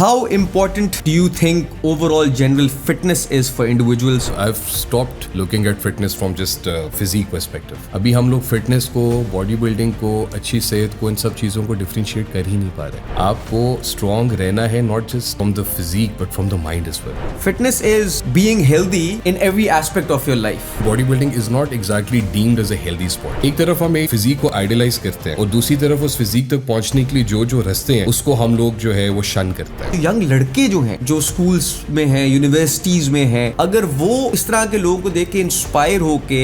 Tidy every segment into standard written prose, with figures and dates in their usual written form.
How important do you think overall general fitness is for individuals? I've stopped looking at fitness from just physique perspective. अभी हम लोग fitness को, body building को, अच्छी सेहत को, इन सब चीज़ों को डिफरेंशिएट कर ही नहीं पा रहे. आपको स्ट्रॉन्ग रहना है, not just from the physique but from the mind as well. Fitness is being healthy in every aspect of your life. Body building is not exactly deemed as a healthy sport. एक तरफ हम एक physique को idealise करते हैं और दूसरी तरफ उस फिजिक तक पहुंचने के लिए जो रास्ते हैं उसको हम लोग जो है वो शन करते हैं. यंग लड़के जो हैं, जो स्कूल्स में हैं, यूनिवर्सिटीज में हैं, अगर वो इस तरह के लोगों को देख के इंस्पायर होके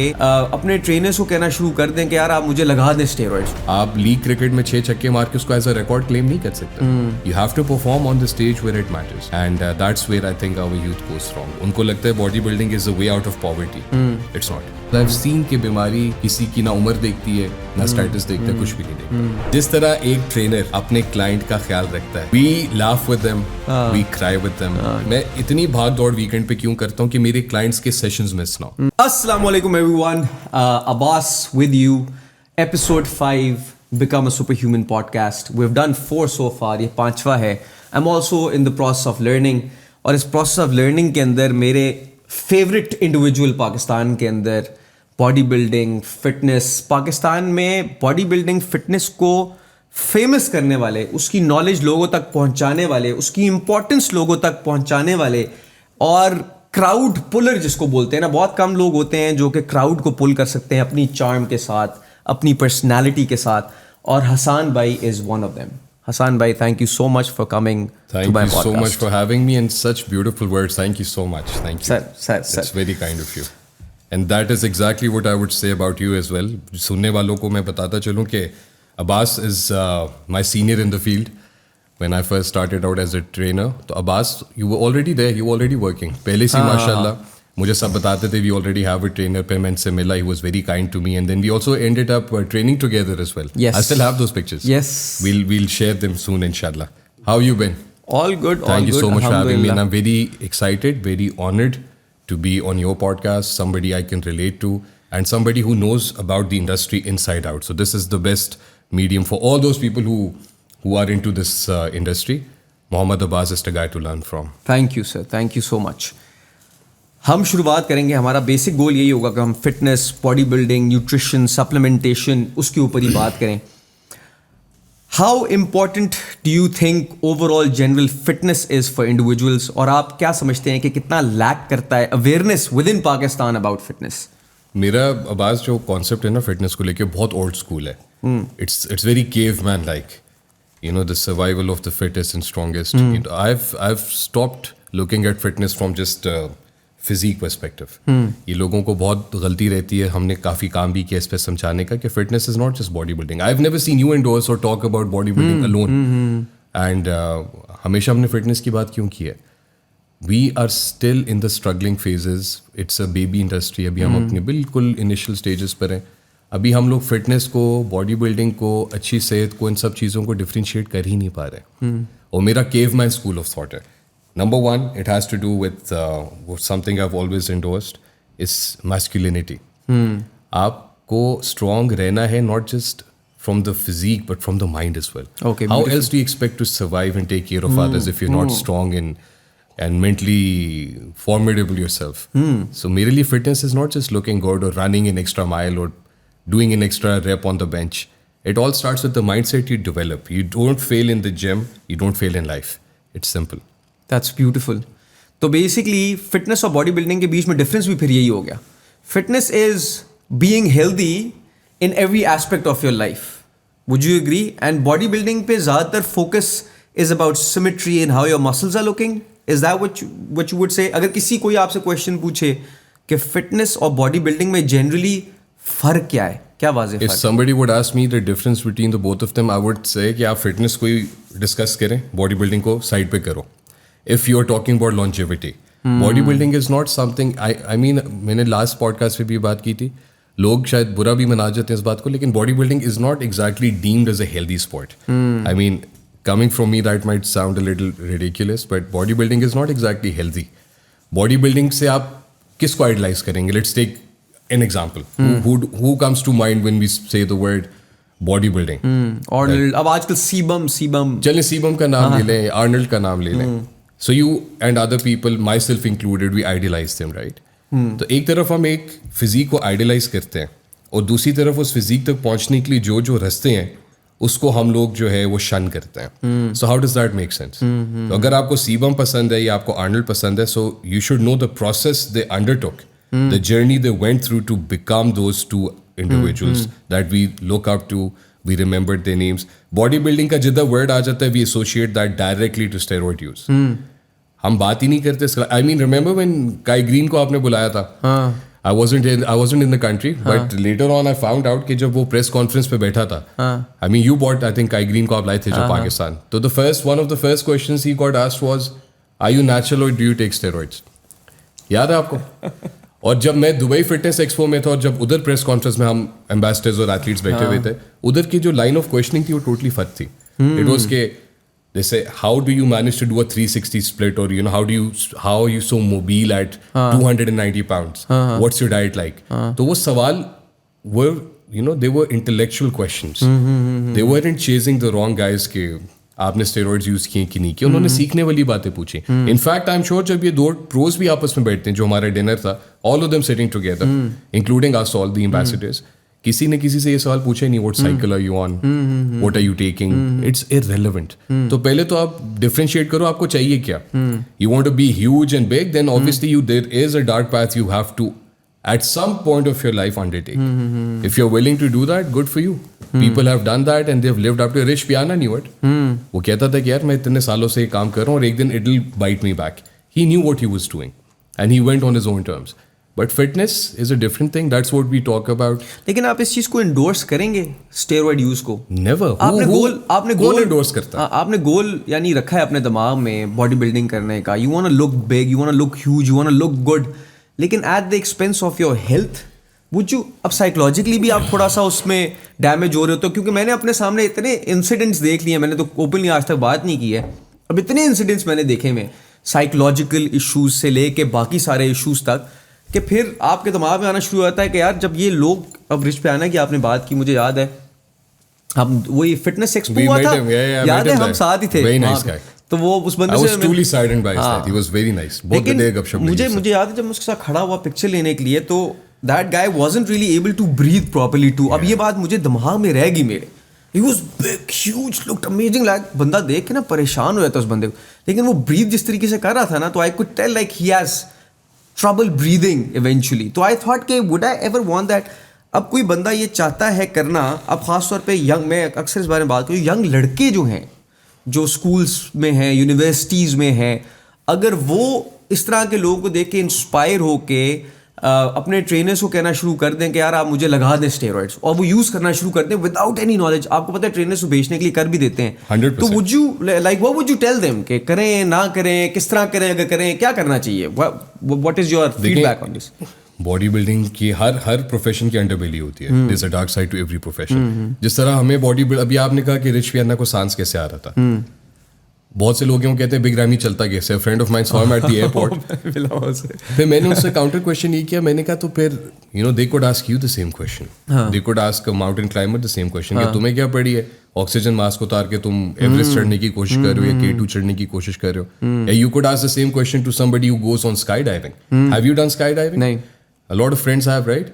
अपने ट्रेनर्स को कहना शुरू कर दें कि यार आप मुझे लगा दें स्टेरॉइड्स. आप लीग क्रिकेट में 6 छक्के मार के उसको एज अ रिकॉर्ड क्लेम नहीं कर सकते. You have to perform on the stage where it matters and that's where I think our youth goes wrong. उनको लगता है body building is a way out of poverty. It's not. I've seen कि बीमारी किसी की ना उम्र देखती है ना स्टेटस देखता है, कुछ भी नहीं देखता. जिस तरह एक ट्रेनर अपने क्लाइंट का ख्याल रखता है, we laugh with them, we cry with them. मैं इतनी भाग दौड़ वीकेंड पे क्यों करता हूँ कि मेरे क्लाइंट्स के सेशंस मिस ना हो. Assalamu alaikum everyone, Abbas with you, episode 5 Become a Superhuman podcast. We've done 4 so far, ये 5वां है. I'm also in the process of learning और इस process of learning के अंदर मेरे फेवरेट इंडिविजुअल पाकिस्तान के अंदर बॉडी बिल्डिंग फिटनेस, पाकिस्तान में बॉडी बिल्डिंग फिटनेस को फेमस करने वाले, उसकी नॉलेज लोगों तक पहुंचाने वाले, उसकी इंपॉर्टेंस लोगों तक पहुंचाने वाले और क्राउड पुलर जिसको बोलते हैं ना, बहुत कम लोग होते हैं जो कि क्राउड को पुल कर सकते हैं अपनी चार्म के साथ, अपनी पर्सनैलिटी के साथ, और हसान भाई is one of them. Hassan bhai, thank you so much for coming to my podcast. Thank you so much for having me and such beautiful words. Thank you so much. Thank you. Sir. It's very kind of you. And that is exactly what I would say about you as well. सुनने वालों को मैं बताता चलूँ कि Abbas is my senior in the field. When I first started out as a trainer, तो Abbas, you were already there. You were already working. पहले से माशाल्लाह मुझे सब बताते थे. We already have a trainer. पे मैं इनसे मिला. He was very kind to me. And then we also ended up training together as well. Yes. I still have those pictures. Yes. We'll share them soon, inshallah. How you been? All good. Thank you so much for having me. And I'm very excited, very honored to be on your podcast. Somebody I can relate to and somebody who knows about the industry inside out. So this is the best medium for all those people who are into this industry. Mohammad Abbas is the guy to learn from. Thank you, sir. Thank you so much. हम शुरुआत करेंगे. हमारा basic goal यही होगा कि हम fitness, body building, nutrition, supplementation, उसके ऊपर ही बात करें. How important do you think overall general fitness is for individuals, और आप क्या समझते हैं कि कितना लैक करता है awareness with in Pakistan about fitness? मेरा आवाज जो कॉन्सेप्ट है ना फिटनेस को लेके बहुत ओल्ड स्कूल है. It's very caveman like, you know, the survival of the fittest and strongest. You know, I've stopped looking at fitness from just physique perspective. ये लोगों को बहुत गलती रहती है. हमने काफ़ी काम भी किया इस पर समझाने का कि fitness is not just body building. I have never seen you endorse और talk about body building alone. And हमेशा हमने फिटनेस की बात क्यों की है? We are still in the struggling phases. It's a baby industry. अभी हम अपने बिल्कुल इनिशियल स्टेजेस पर हैं. अभी हम लोग फिटनेस को, बॉडी बिल्डिंग को, अच्छी सेहत को, इन सब चीज़ों को डिफ्रेंशिएट कर ही नहीं पा रहे. और मेरा केवमैन स्कूल ऑफ थॉट है. Number one, it has to do with something I've always endorsed, is masculinity. आपको strong रहना है, not just from the physique but from the mind as well. Okay. How else do you expect to survive and take care of others if you're not strong and mentally formidable yourself? So मेरे लिए fitness is not just looking good or running an extra mile or doing an extra rep on the bench. It all starts with the mindset you develop. You don't fail in the gym, you don't fail in life. It's simple. That's beautiful. तो basically fitness और body building के बीच में difference भी फिर यही हो गया. Fitness is being healthy in every aspect of your life. Would you agree? And body building पे ज़्यादातर focus is about symmetry in how your muscles are looking. Is that what you would say? अगर किसी कोई आपसे question पूछे कि fitness और body building में जनरली फ़र्क क्या है, क्या वाज़ेह If somebody would ask me the difference between the both of them, I would say कि आप फिटनेस को ही डिस्कस करें, बॉडी बिल्डिंग को साइड पे करो. If you're talking about longevity, bodybuilding is not something. I mean, मैंने last podcast पे भी बात की थी. लोग शायद बुरा भी मना जाते हैं इस बात को, लेकिन bodybuilding is not exactly deemed as a healthy sport. I mean, coming from me, that might sound a little ridiculous, but bodybuilding is not exactly healthy. Bodybuilding से आप किसको idolize करेंगे? Let's take an example. Who comes to mind when we say the word body building. Arnold, अब आजकल sebum चलिए sebum का नाम ले लें, आर्नल्ड का नाम ले लें. So you and other people, myself included, we idealise them, right? तो एक तरफ हम एक फिजिक को आइडियलाइज करते हैं और दूसरी तरफ उस फिजिक तक पहुंचने के लिए जो जो रास्ते हैं उसको हम लोग जो है वो शन करते हैं. So how does that make sense? तो अगर आपको सीबम पसंद है या आपको आर्नल्ड पसंद है, so you should know the process they undertook, the journey they went through to become those two individuals that we look up to, we remembered their names. Bodybuilding का जितना word आ जाता है, we associate that directly to steroid use. हम बात ही नहीं करते. I mean, remember when Kai Green को आपने बुलाया था? I wasn't in the country, but later on I found out कि जब वो press conference पे बैठा था, I mean, you bought, I think Kai Green को आप लाए थे जो पाकिस्तान. तो one of the first questions he got asked was, are you natural or do you take steroids? याद है आपको? और जब मैं दुबई फिटनेस एक्सपो में था और जब उधर प्रेस कॉन्फ्रेंस में हम एम्बेसडर्स और एथलीट्स बैठे हुए थे, उधर की जो लाइन ऑफ क्वेश्चनिंग थी वो टोटली फर्क थी. इट वाज के जैसे how do you manage to do a 360 split, और you know how are you so mobile at 290 pounds, what's your diet like. तो वो सवाल were they were intellectual questions, they weren't chasing the wrong guys के आपने steroids use किए कि नहीं किए. उन्होंने सीखने वाली बातें पूछी. इनफैक्ट आई एम श्योर जब ये दो प्रोज भी आपस में बैठते हैं, जो हमारा डिनर था, all of them sitting together including us all the ambassadors, किसी ने किसी से ये सवाल पूछा ही नहीं, what cycle are you on, what are you taking. It's irrelevant. तो पहले तो आप डिफरेंशिएट करो, आपको चाहिए क्या. You want to be huge and big, then obviously there is a dark path you have to at some point of your life undertake. If you're willing to do that, good for you. People have done that and they've lived up to it. Rich Piana knew it. वो कहता था कि यार मैं इतने सालों से ये काम कर रहा हूँ और एक दिन it'll bite me back. He knew what he was doing and he went on his own terms. But fitness is a different thing. That's what we talk about. लेकिन आप इस चीज को endorse करेंगे steroid use को? Never. आपने गोल endorse करता है? आपने गोल यानी रखा है अपने दिमाग में बॉडी बिल्डिंग करने का. You want to look big, you want to look huge, you want to look good. लेकिन at the expense of your health, would you, अब साइकोलॉजिकली भी आप थोड़ा सा उसमें डैमेज हो रहे हो. तो क्योंकि मैंने अपने सामने इतने इंसिडेंट्स देख लिए, मैंने तो ओपनली आज तक बात नहीं की है, अब इतने इंसिडेंट्स मैंने देखे में साइकोलॉजिकल इश्यूज से लेके बाकी सारे इश्यूज तक, कि फिर आपके दिमाग में आना शुरू होता है कि यार जब ये लोग, अब रिच पियाना की आपने बात की, मुझे याद है हम वही फिटनेस एक्सपो हुआ था, याद है हम साथ ही थे. तो वो उस बंदे से truly saddened by his death. He was very nice. बहुत बढ़िया गपशप लगी. मुझे याद है जब मैं उसके साथ खड़ा हुआ पिक्चर लेने के लिए, तो that guy wasn't really able to breathe properly too. अब ये बात मुझे दिमाग में रहेगी मेरे. He was big, huge, looked amazing. Like बंदा देख के ना परेशान हो जाता उस बंदे को. लेकिन वो breathe जिस तरीके से कर रहा था ना, तो I could tell like he has trouble breathing eventually. तो I thought कि would I ever want that? अब कोई बंदा ये चाहता है करना, अब खास तौर पे यंग, मैं अक्सर इस बारे में बात करूँ, यंग लड़के जो हैं, जो स्कूल्स में हैं, यूनिवर्सिटीज़ में हैं, अगर वो इस तरह के लोगों को देख के इंस्पायर होके अपने ट्रेनर्स को कहना शुरू कर दें कि यार आप मुझे लगा दें स्टेरॉइड्स, और वो यूज़ करना शुरू कर दें विदाउट एनी नॉलेज. आपको पता है ट्रेनर्स को बेचने के लिए कर भी देते हैं. 100%. तो would you like what would you tell them कि करें ना करें, किस तरह करें, अगर करें क्या करना चाहिए? What is your feedback on this? Body building की हर प्रोफेशन की अंडरबेली होती है. There is a dark side to every profession. जिस तरह हमें बॉडी बिल्ड, अभी आपने कहा कि रिच पियाना को सांस कैसे आ रहा था, बहुत से लोग यूँ कहते हैं बिग रैमी चलता कैसे. अ friend of mine saw him at the airport. फिर मैंने उससे काउंटर क्वेश्चन ये किया, मैंने कहा तो फिर they could ask you the same question, they could ask a mountain climber the same question कि तुम्हें क्या पड़ी है, ऑक्सीजन मास्क उतार के तुम एवरेस्ट चढ़ने की कोशिश कर रहे हो या K2 चढ़ने की कोशिश कर रहे हो. या you could ask the same question to somebody who goes on sky diving. Have you done sky diving? नहीं. A lot of friends have, right?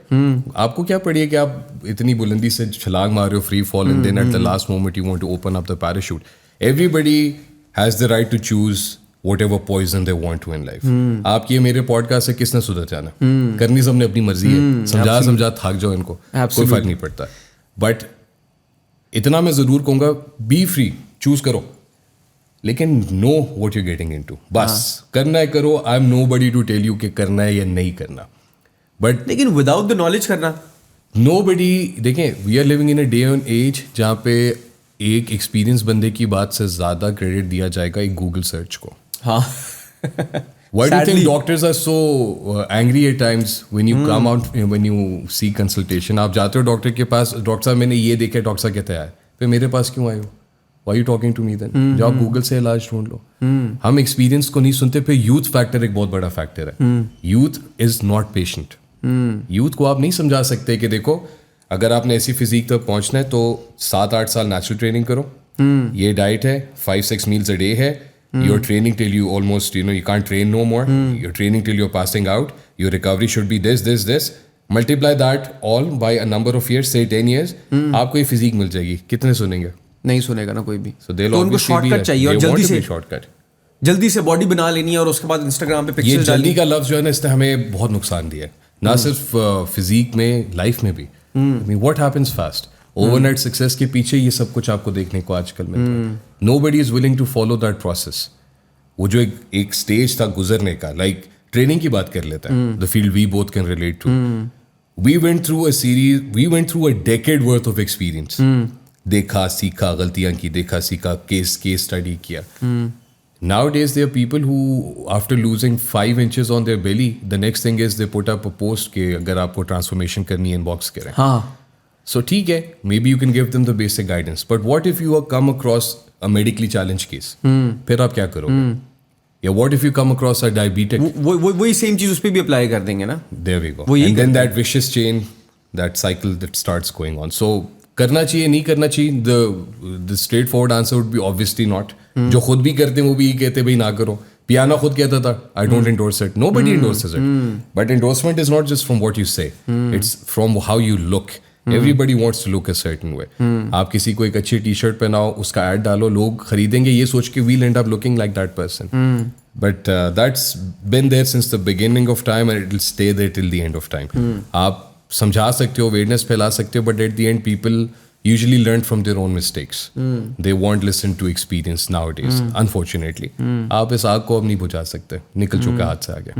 आपको क्या पड़ी है कि आप इतनी बुलंदी से छलांग मार रहे हो, free fall, and then at the last moment you want to open up the parachute. Everybody has the right to choose whatever poison they want to in life. आपकी मेरे पॉडकास्ट से किसने सुधर जाना? करनी सबने अपनी मर्जी है. समझा थक जाओ इनको, कोई फर्क नहीं पड़ता. बट इतना मैं जरूर कहूँगा, बी फ्री, चूज करो, लेकिन know what you getting into. बस करना है करो. I am nobody to tell you कि करना है या नहीं करना. बट लेकिन विदाउट द नॉलेज करना, नोबडी. देखें, we are living in a day and age जहाँ पे एक एक्सपीरियंस बंदे की बात से ज्यादा क्रेडिट दिया जाएगा एक गूगल सर्च को. हाँ. Why do you think doctors are so angry at times when you come out, when you see consultation? आप जाते हो डॉक्टर के पास, डॉक्टर साहब मैंने ये देखा, डॉक्टर साहब कहते हैं फिर मेरे पास क्यों आए हो? Why are you talking to me then? जाओ गूगल से इलाज ढूंढ लो. हम एक्सपीरियंस को नहीं सुनते. फिर यूथ फैक्टर एक बहुत बड़ा फैक्टर है. Youth is not patient. Youth को आप नहीं समझा सकते कि देखो अगर आपने ऐसी फिजिक तक पहुंचना है तो 7-8 साल नेचुरल ट्रेनिंग करो. ये डाइट है, 5-6 मील्स अ डे है. You're training till you almost, you can't train no more. You're training till you're passing out. Your recovery should be this. Multiply that all by a number of years, say 10 years. आपको ये physique मिल जाएगी. कितने सुनेंगे? नहीं सुनेगा ना कोई भी. So they'll तो उनको obviously be शॉर्टकट चाहिए और जल्दी से बॉडी बना लेनी है और उसके बाद इंस्टाग्राम पे ये पिक्चर्स डालनी. जल्दी का लफ्ज जो है ना, इसने हमें बहुत नुकसान दिया है. ना सिर्फ फिजिक में, लाइफ में भी. I mean, what happens fast? Overnight success के पीछे ये सब कुछ आपको देखने को आजकल मिलता है. Nobody is willing to follow that process. वो जो एक स्टेज था गुजरने का, लाइक ट्रेनिंग की बात कर लेता है. The field we both can relate to. We went through a decade worth of experience. देखा सीखा, गलतियां की, देखा सीखा, केस स्टडी किया. Nowadays there are people who after losing 5 inches on their belly, the next thing is they put up a post कि अगर आपको ट्रांसफॉर्मेशन करनी है इनबॉक्स करें. हाँ. So ठीक है, maybe you can give them the basic guidance. But what if you come across a medically challenged case? फिर आप क्या करोगे? Yeah, what if you come across a diabetic? वही सेम चीज उस पे भी अप्लाई कर देंगे ना. There we go. And then that vicious chain, that cycle that starts going on. So करना चाहिए, नहीं करना चाहिए. The straightforward answer would be obviously not. जो खुद भी करते हैं वो भी कहते हैं भाई ना करो. पियानो खुद कहता था, I don't endorse it. Nobody endorses it. But endorsement is not just from what you say. It's from how you look. Everybody wants to look a certain way. आप किसी को एक अच्छी टी शर्ट पहनाओ, उसका add डालो, लोग खरीदेंगे ये सोच के we'll end up looking like that person. But that's been there since the beginning of time and it will stay there till the end of time. आप समझा सकते हो, awareness फैला सकते हो, but at the end people usually learn from their own mistakes. They won't listen to experience nowadays, unfortunately. आप इस आग को अब नहीं बुझा सकते, निकल चुका हाथ से आगे.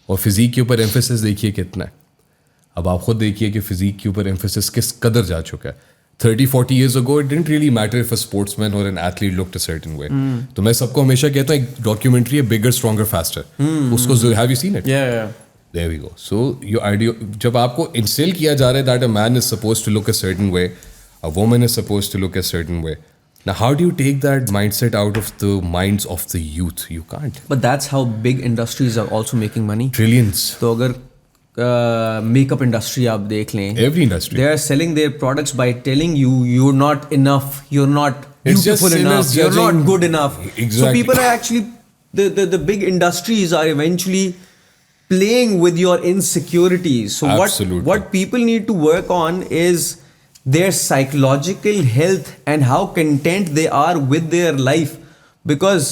और फिजिक के ऊपर एम्फेसिस देखिए कितना है. अब आप खुद देखिए कि फिजिक के ऊपर एम्फेसिस किस कदर जा चुका है. 30-40 years ago it didn't really matter if a sportsman or an athlete looked a certain way. तो मैं सबको हमेशा कहता हूँ एक डॉक्यूमेंट्री है Bigger Stronger Faster. उसको have you seen it? Yeah. There we go. So your idea, जब आपको instill किया जा रहा है that a man is supposed to look a certain way, a woman is supposed to look a certain way. Now how do you take that mindset out of the minds of the youth? You can't. But that's how big industries are also making money. Trillions. तो अगर makeup industry आप देख लें, Every industry. they are selling their products by telling you you're not enough, you're not It's just beautiful enough, sinners you're not judging- good enough. Exactly. So people are actually the big industries are eventually playing with your insecurities. So Absolutely. what people need to work on is their psychological health and how content they are with their life. Because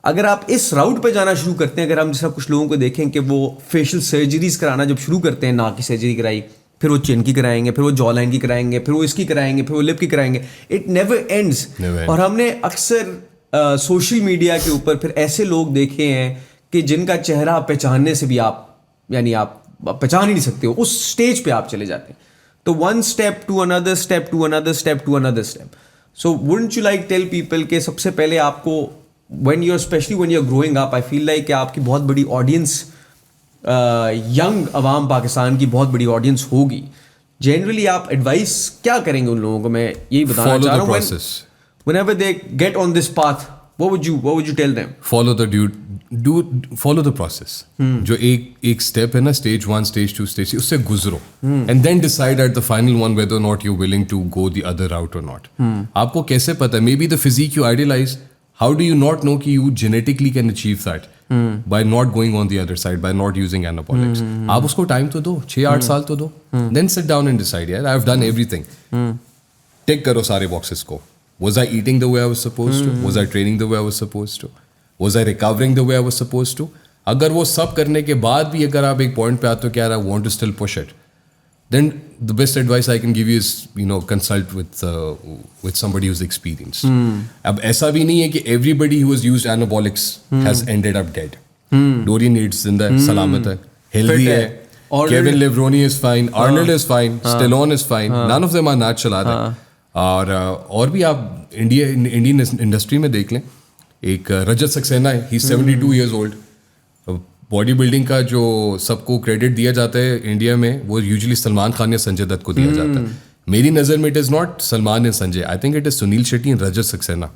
अगर आप इस राउट पे जाना शुरू करते हैं, अगर हम जैसा कुछ लोगों को देखें कि वो फेशियल सर्जरीज कराना जब शुरू करते हैं, नाक की सर्जरी कराई, फिर वो चिन की कराएंगे, फिर वो जॉ लाइन की कराएंगे, फिर वो इसकी कराएंगे, फिर वो लिप की कराएंगे. It never ends. और हमने अक्सर सोशल मीडिया के ऊपर फिर ऐसे लोग देखे हैं कि जिनका चेहरा पहचानने से भी आप पहचान ही नहीं सकते हो, उस स्टेज पे आप चले जाते हैं. तो one step to another step to another step to another step. So wouldn't you like tell people कि सबसे पहले आपको especially when you're growing up, I feel like कि आपकी बहुत बड़ी ऑडियंस, यंग अवाम पाकिस्तान की बहुत बड़ी ऑडियंस होगी. जनरली आप एडवाइस क्या करेंगे उन लोगों को? मैं यही बताना चाह रहा हूँ. Whenever they get on this path, what would you tell them? Follow the process. जो एक step है ना, stage 1, stage 2, stage 3, उससे गुजरो. And then decide at the final one whether or not you're willing to go the other route or not. आपको कैसे पता है? Maybe the physique you idealize, how do you not know कि you genetically can achieve that? By not going on the other side, by not using anabolics. आप उसको time तो दो, 6-8 साल तो दो. Then sit down and decide, yeah, I've done everything. Tick करो सारे boxes को. Was I eating the way I was supposed to? Was I training the way I was supposed to? Was I recovering the way I was supposed to? अगर वो सब करने के बाद भी अगर आप एक पॉइंट पे आते हो कि यार I want to still push it, then the best advice I can give you is, consult with somebody who's experienced. अब ऐसा भी नहीं है कि everybody who has used anabolics has ended up dead. Dorian Yates जिंदा है, सलामत है, healthy है. Kevin Levrone is fine, Arnold is fine, Stallone is fine. None of them are natural, are they? और भी आप इंडियन इंडस्ट्री में देख लें, एक रजत सक्सेना है, ही 72 years old. बॉडी बिल्डिंग का जो सबको क्रेडिट दिया जाता है इंडिया में, वो यूजुअली सलमान खान या संजय दत्त को दिया जाता है. मेरी नज़र में it is not Salman and Sanjay, I think it is Sunil Shetty and Rajat Saxena.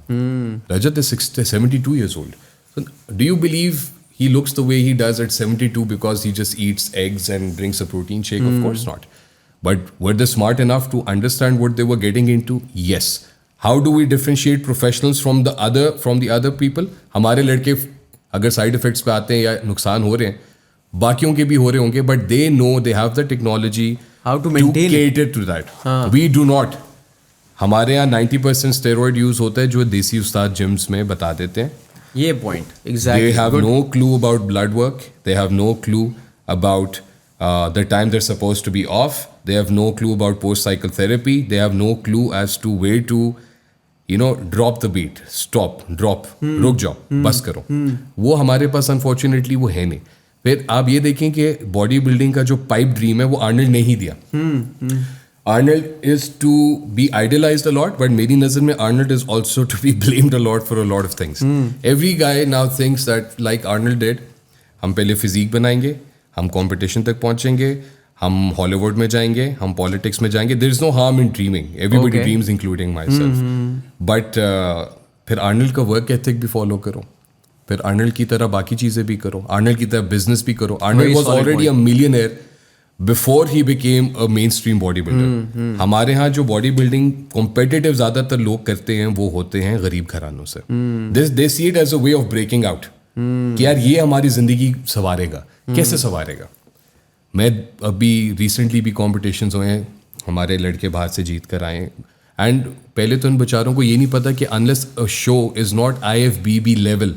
Rajat is 72 years old. So, do you believe he looks the way he does at 72 because he just eats eggs and drinks a protein shake? Of course not. But were they smart enough to understand what they were getting into? Yes. How do we differentiate professionals from the other people? हमारे लड़के अगर side effects पे आते हैं या नुकसान हो रहे हैं, बाकियों के भी हो रहे होंगे, but they know they have the technology How to maintain cater to that. We do not. हमारे यहाँ 90% स्टेरॉइड यूज होता है जो देसी उस्ताद जिम्स में बता देते हैं. ये point exactly. They have no clue about blood work. They have no clue about the time they're supposed to be off. They have no clue about post-cycle therapy. They have no clue as to where to, drop the beat. Stop, drop, रुक जाओ, बस करो. वो हमारे पास unfortunately वो है नहीं. फिर आप ये देखें कि बॉडी बिल्डिंग का जो पाइप ड्रीम है वो आर्नल्ड ने ही दिया. Arnold is to be idolized a lot, but मेरी नज़र में Arnold is also to be blamed a lot for a lot of things. Every guy now thinks that like Arnold did, हम पहले physique बनाएंगे, हम competition तक पहुंचेंगे, हम हॉलीवुड में जाएंगे, हम पॉलिटिक्स में जाएंगे. There is no harm in dreaming. Everybody dreams including myself. But फिर आर्नल्ड का वर्क एथिक भी फॉलो करो, फिर आर्नल्ड की तरह बाकी चीज़ें भी करो, आर्नल्ड की तरह बिजनेस भी करो. Arnold was already a millionaire before he became a main stream body builder. हमारे यहाँ जो बॉडी बिल्डिंग कॉम्पिटिटिव ज़्यादातर लोग करते हैं वो होते हैं गरीब घरानों से. They see it as a way of breaking out कि यार ये हमारी ज़िंदगी संवारेगा. कैसे संवारेगा? मैं अभी रिसेंटली भी कॉम्पिटिशन्स हुए हैं, हमारे लड़के बाहर से जीत कर आए, एंड पहले तो इन बेचारों को ये नहीं पता कि unless a show is not IFBB level,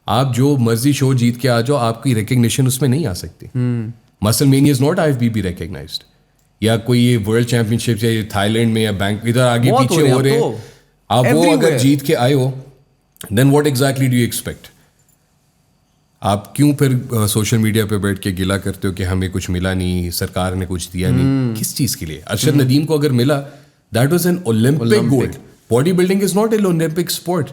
आप जो मर्जी शो जीत के आ जाओ, आपकी रिकग्निशन उसमें नहीं आ सकती. मसलमेनिया इज़ नॉट IFBB रिकग्नाइज्ड. या कोई ये वर्ल्ड चैम्पियनशिप या थाईलैंड में या बैंक इधर आगे पीछे हो रहे हैं, आप वो अगर जीत के आए हो, then what exactly do you expect? आप क्यों फिर सोशल मीडिया पे बैठ के गिला करते हो कि हमें कुछ मिला नहीं, सरकार ने कुछ दिया नहीं? किस चीज़ के लिए? अरशद नदीम को अगर मिला, that was an Olympic gold. Body building is not an Olympic sport.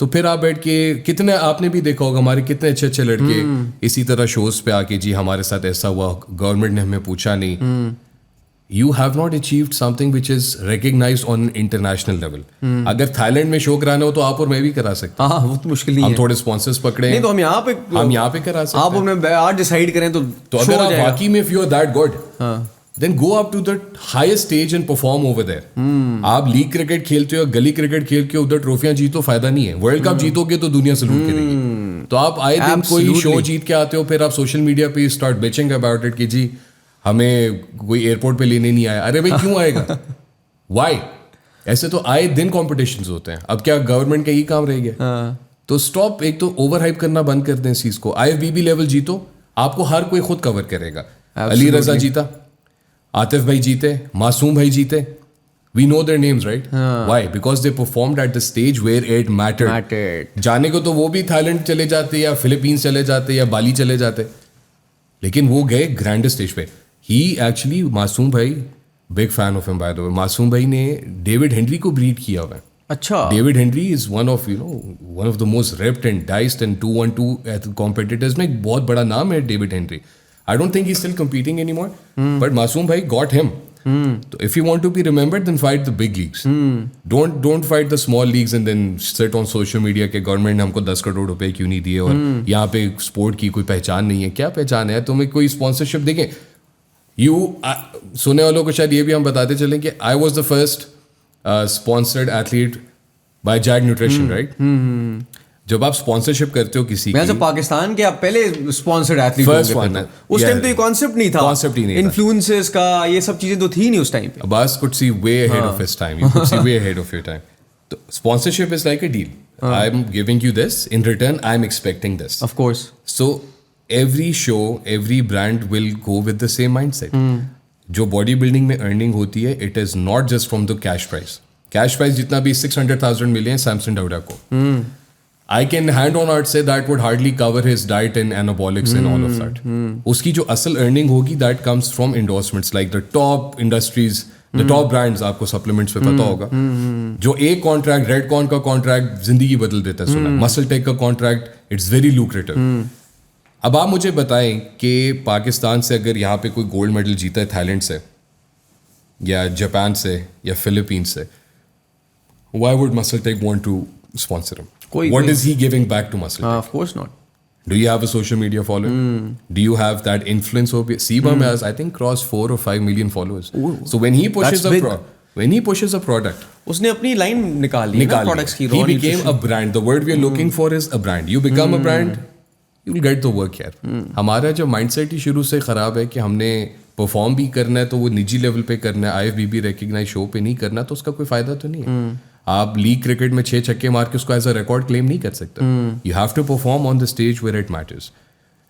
तो फिर आप बैठ के कितने, आपने भी देखा होगा हमारे कितने अच्छे अच्छे लड़के इसी तरह शोज पे आके जी हमारे साथ ऐसा हुआ, गवर्नमेंट ने हमें पूछा नहीं. You have not achieved something which is recognized on international level. अगर थाईलैंड में शो कराना हो तो आप और मैं भी करा सकते हैं. हाँ, वो तो मुश्किल नहीं है. हम थोड़े स्पॉन्सर्स पकड़े नहीं तो हम यहाँ पे करा सकते हैं. आप अपने आज डिसाइड करें तो अगर आप वाकई में if you are that good, then go up to the highest stage and perform over there. आप लीग क्रिकेट खेलते हो, गली क्रिकेट खेल के उधर ट्रॉफियां जीतो, फायदा नहीं है. वर्ल्ड कप जीतोगे तो दुनिया सलूट करेगी. तो आप आए दिन कोई शो जीत के आते हो, फिर आप सोशल मीडिया पे स्टार्ट बिचिंग अबाउट इट कि जी हमें कोई एयरपोर्ट पे लेने नहीं आया. अरे भाई क्यों आएगा? वाई? ऐसे तो आए दिन कॉम्पिटिशन्स होते हैं. अब क्या गवर्नमेंट का ही काम रह गया? तो स्टॉप. एक तो ओवर हाइप करना बंद कर दें इस चीज को. IFBB लेवल जीतो, आपको हर कोई खुद कवर करेगा. अली रजा जीता, आतिफ भाई जीते, मासूम भाई जीते. We know their names, right? Why? Because they performed at the stage where it mattered. जाने को तो वो भी थाईलैंड चले जाते या फिलीपींस चले जाते या बाली चले जाते, लेकिन वो गए ग्रैंड स्टेज पे. ही एक्चुअली, मासूम भाई, big fan of him by the वे. मासूम भाई ने डेविड हेनरी को ब्रीड किया हुआ है. अच्छा. David Henry is one of the most ripped and diced and 212 competitors में एक बहुत बड़ा नाम है David Henry. I don't think he still competing anymore, but मासूम भाई got him. So if you want to be remembered, then fight the big leagues. Don't fight the small leagues and then sit on social media के government ने हमको 10 करोड़ रुपए क्यों नहीं दिए और यहाँ पे स्पोर्ट की कोई पहचान नहीं है. क्या पहचान है? तुम्हें कोई स्पॉन्सरशिप देखें. सुनने वालों को शायद ये भी हम बताते चलें कि I was the first sponsored athlete by Jag Nutrition, right? जब आप स्पॉन्सरशिप करते हो किसी की, पाकिस्तान के आप पहले स्पॉन्सर्ड एथलीट होंगे. उस टाइम तो ये कॉन्सेप्ट नहीं था. इन्फ्लुएंसर्स का ये सब चीजें तो थी नहीं उस टाइम पे. Abbas could see way ahead of his time. You could see way ahead of your time. So, sponsorship is like a deal. I'm giving you this. In return, I'm expecting this. Of course. So every show, every brand will go with the same mindset. जो body building में earning होती है, it is not just from the cash prize. Cash prize जितना भी 600,000 मिले हैं सैमसन डाउडा को, I can hand on heart say that would hardly cover his diet and anabolics and all of that. उसकी जो असल earning होगी, that comes from endorsements like the top industries, the top brands. आपको supplements पे पता होगा, जो एक contract, Redcon का contract जिंदगी बदल देता है. सुना Muscle Tech का contract, it's very lucrative. अब आप मुझे बताएं कि पाकिस्तान से अगर यहाँ पे कोई गोल्ड मेडल जीता है थाईलैंड से या जापान से या फिलीपींस से, why would Muscle Tech want to sponsor him? What is he giving back to Muscle Tech? Of course not. Do you have a social media following? Do you have that influence over? Sebum has, I think, crossed 4 or 5 million followers. Ooh, so when he pushes that's a product, उसने अपनी line निकाली products की. He became a brand. The word we are looking for is a brand. You become a brand, you will get the work here. हमारा जो mindset ही शुरू से खराब है कि हमने परफॉर्म भी करना है तो वो निजी लेवल पे करना है, IFBB रिकॉग्नाइज शो पे नहीं करना, तो उसका कोई फायदा तो नहीं है. आप लीग क्रिकेट में 6 छक्के मार के उसको एज अ रिकॉर्ड क्लेम नहीं कर सकते. You have to perform on the stage where it matters,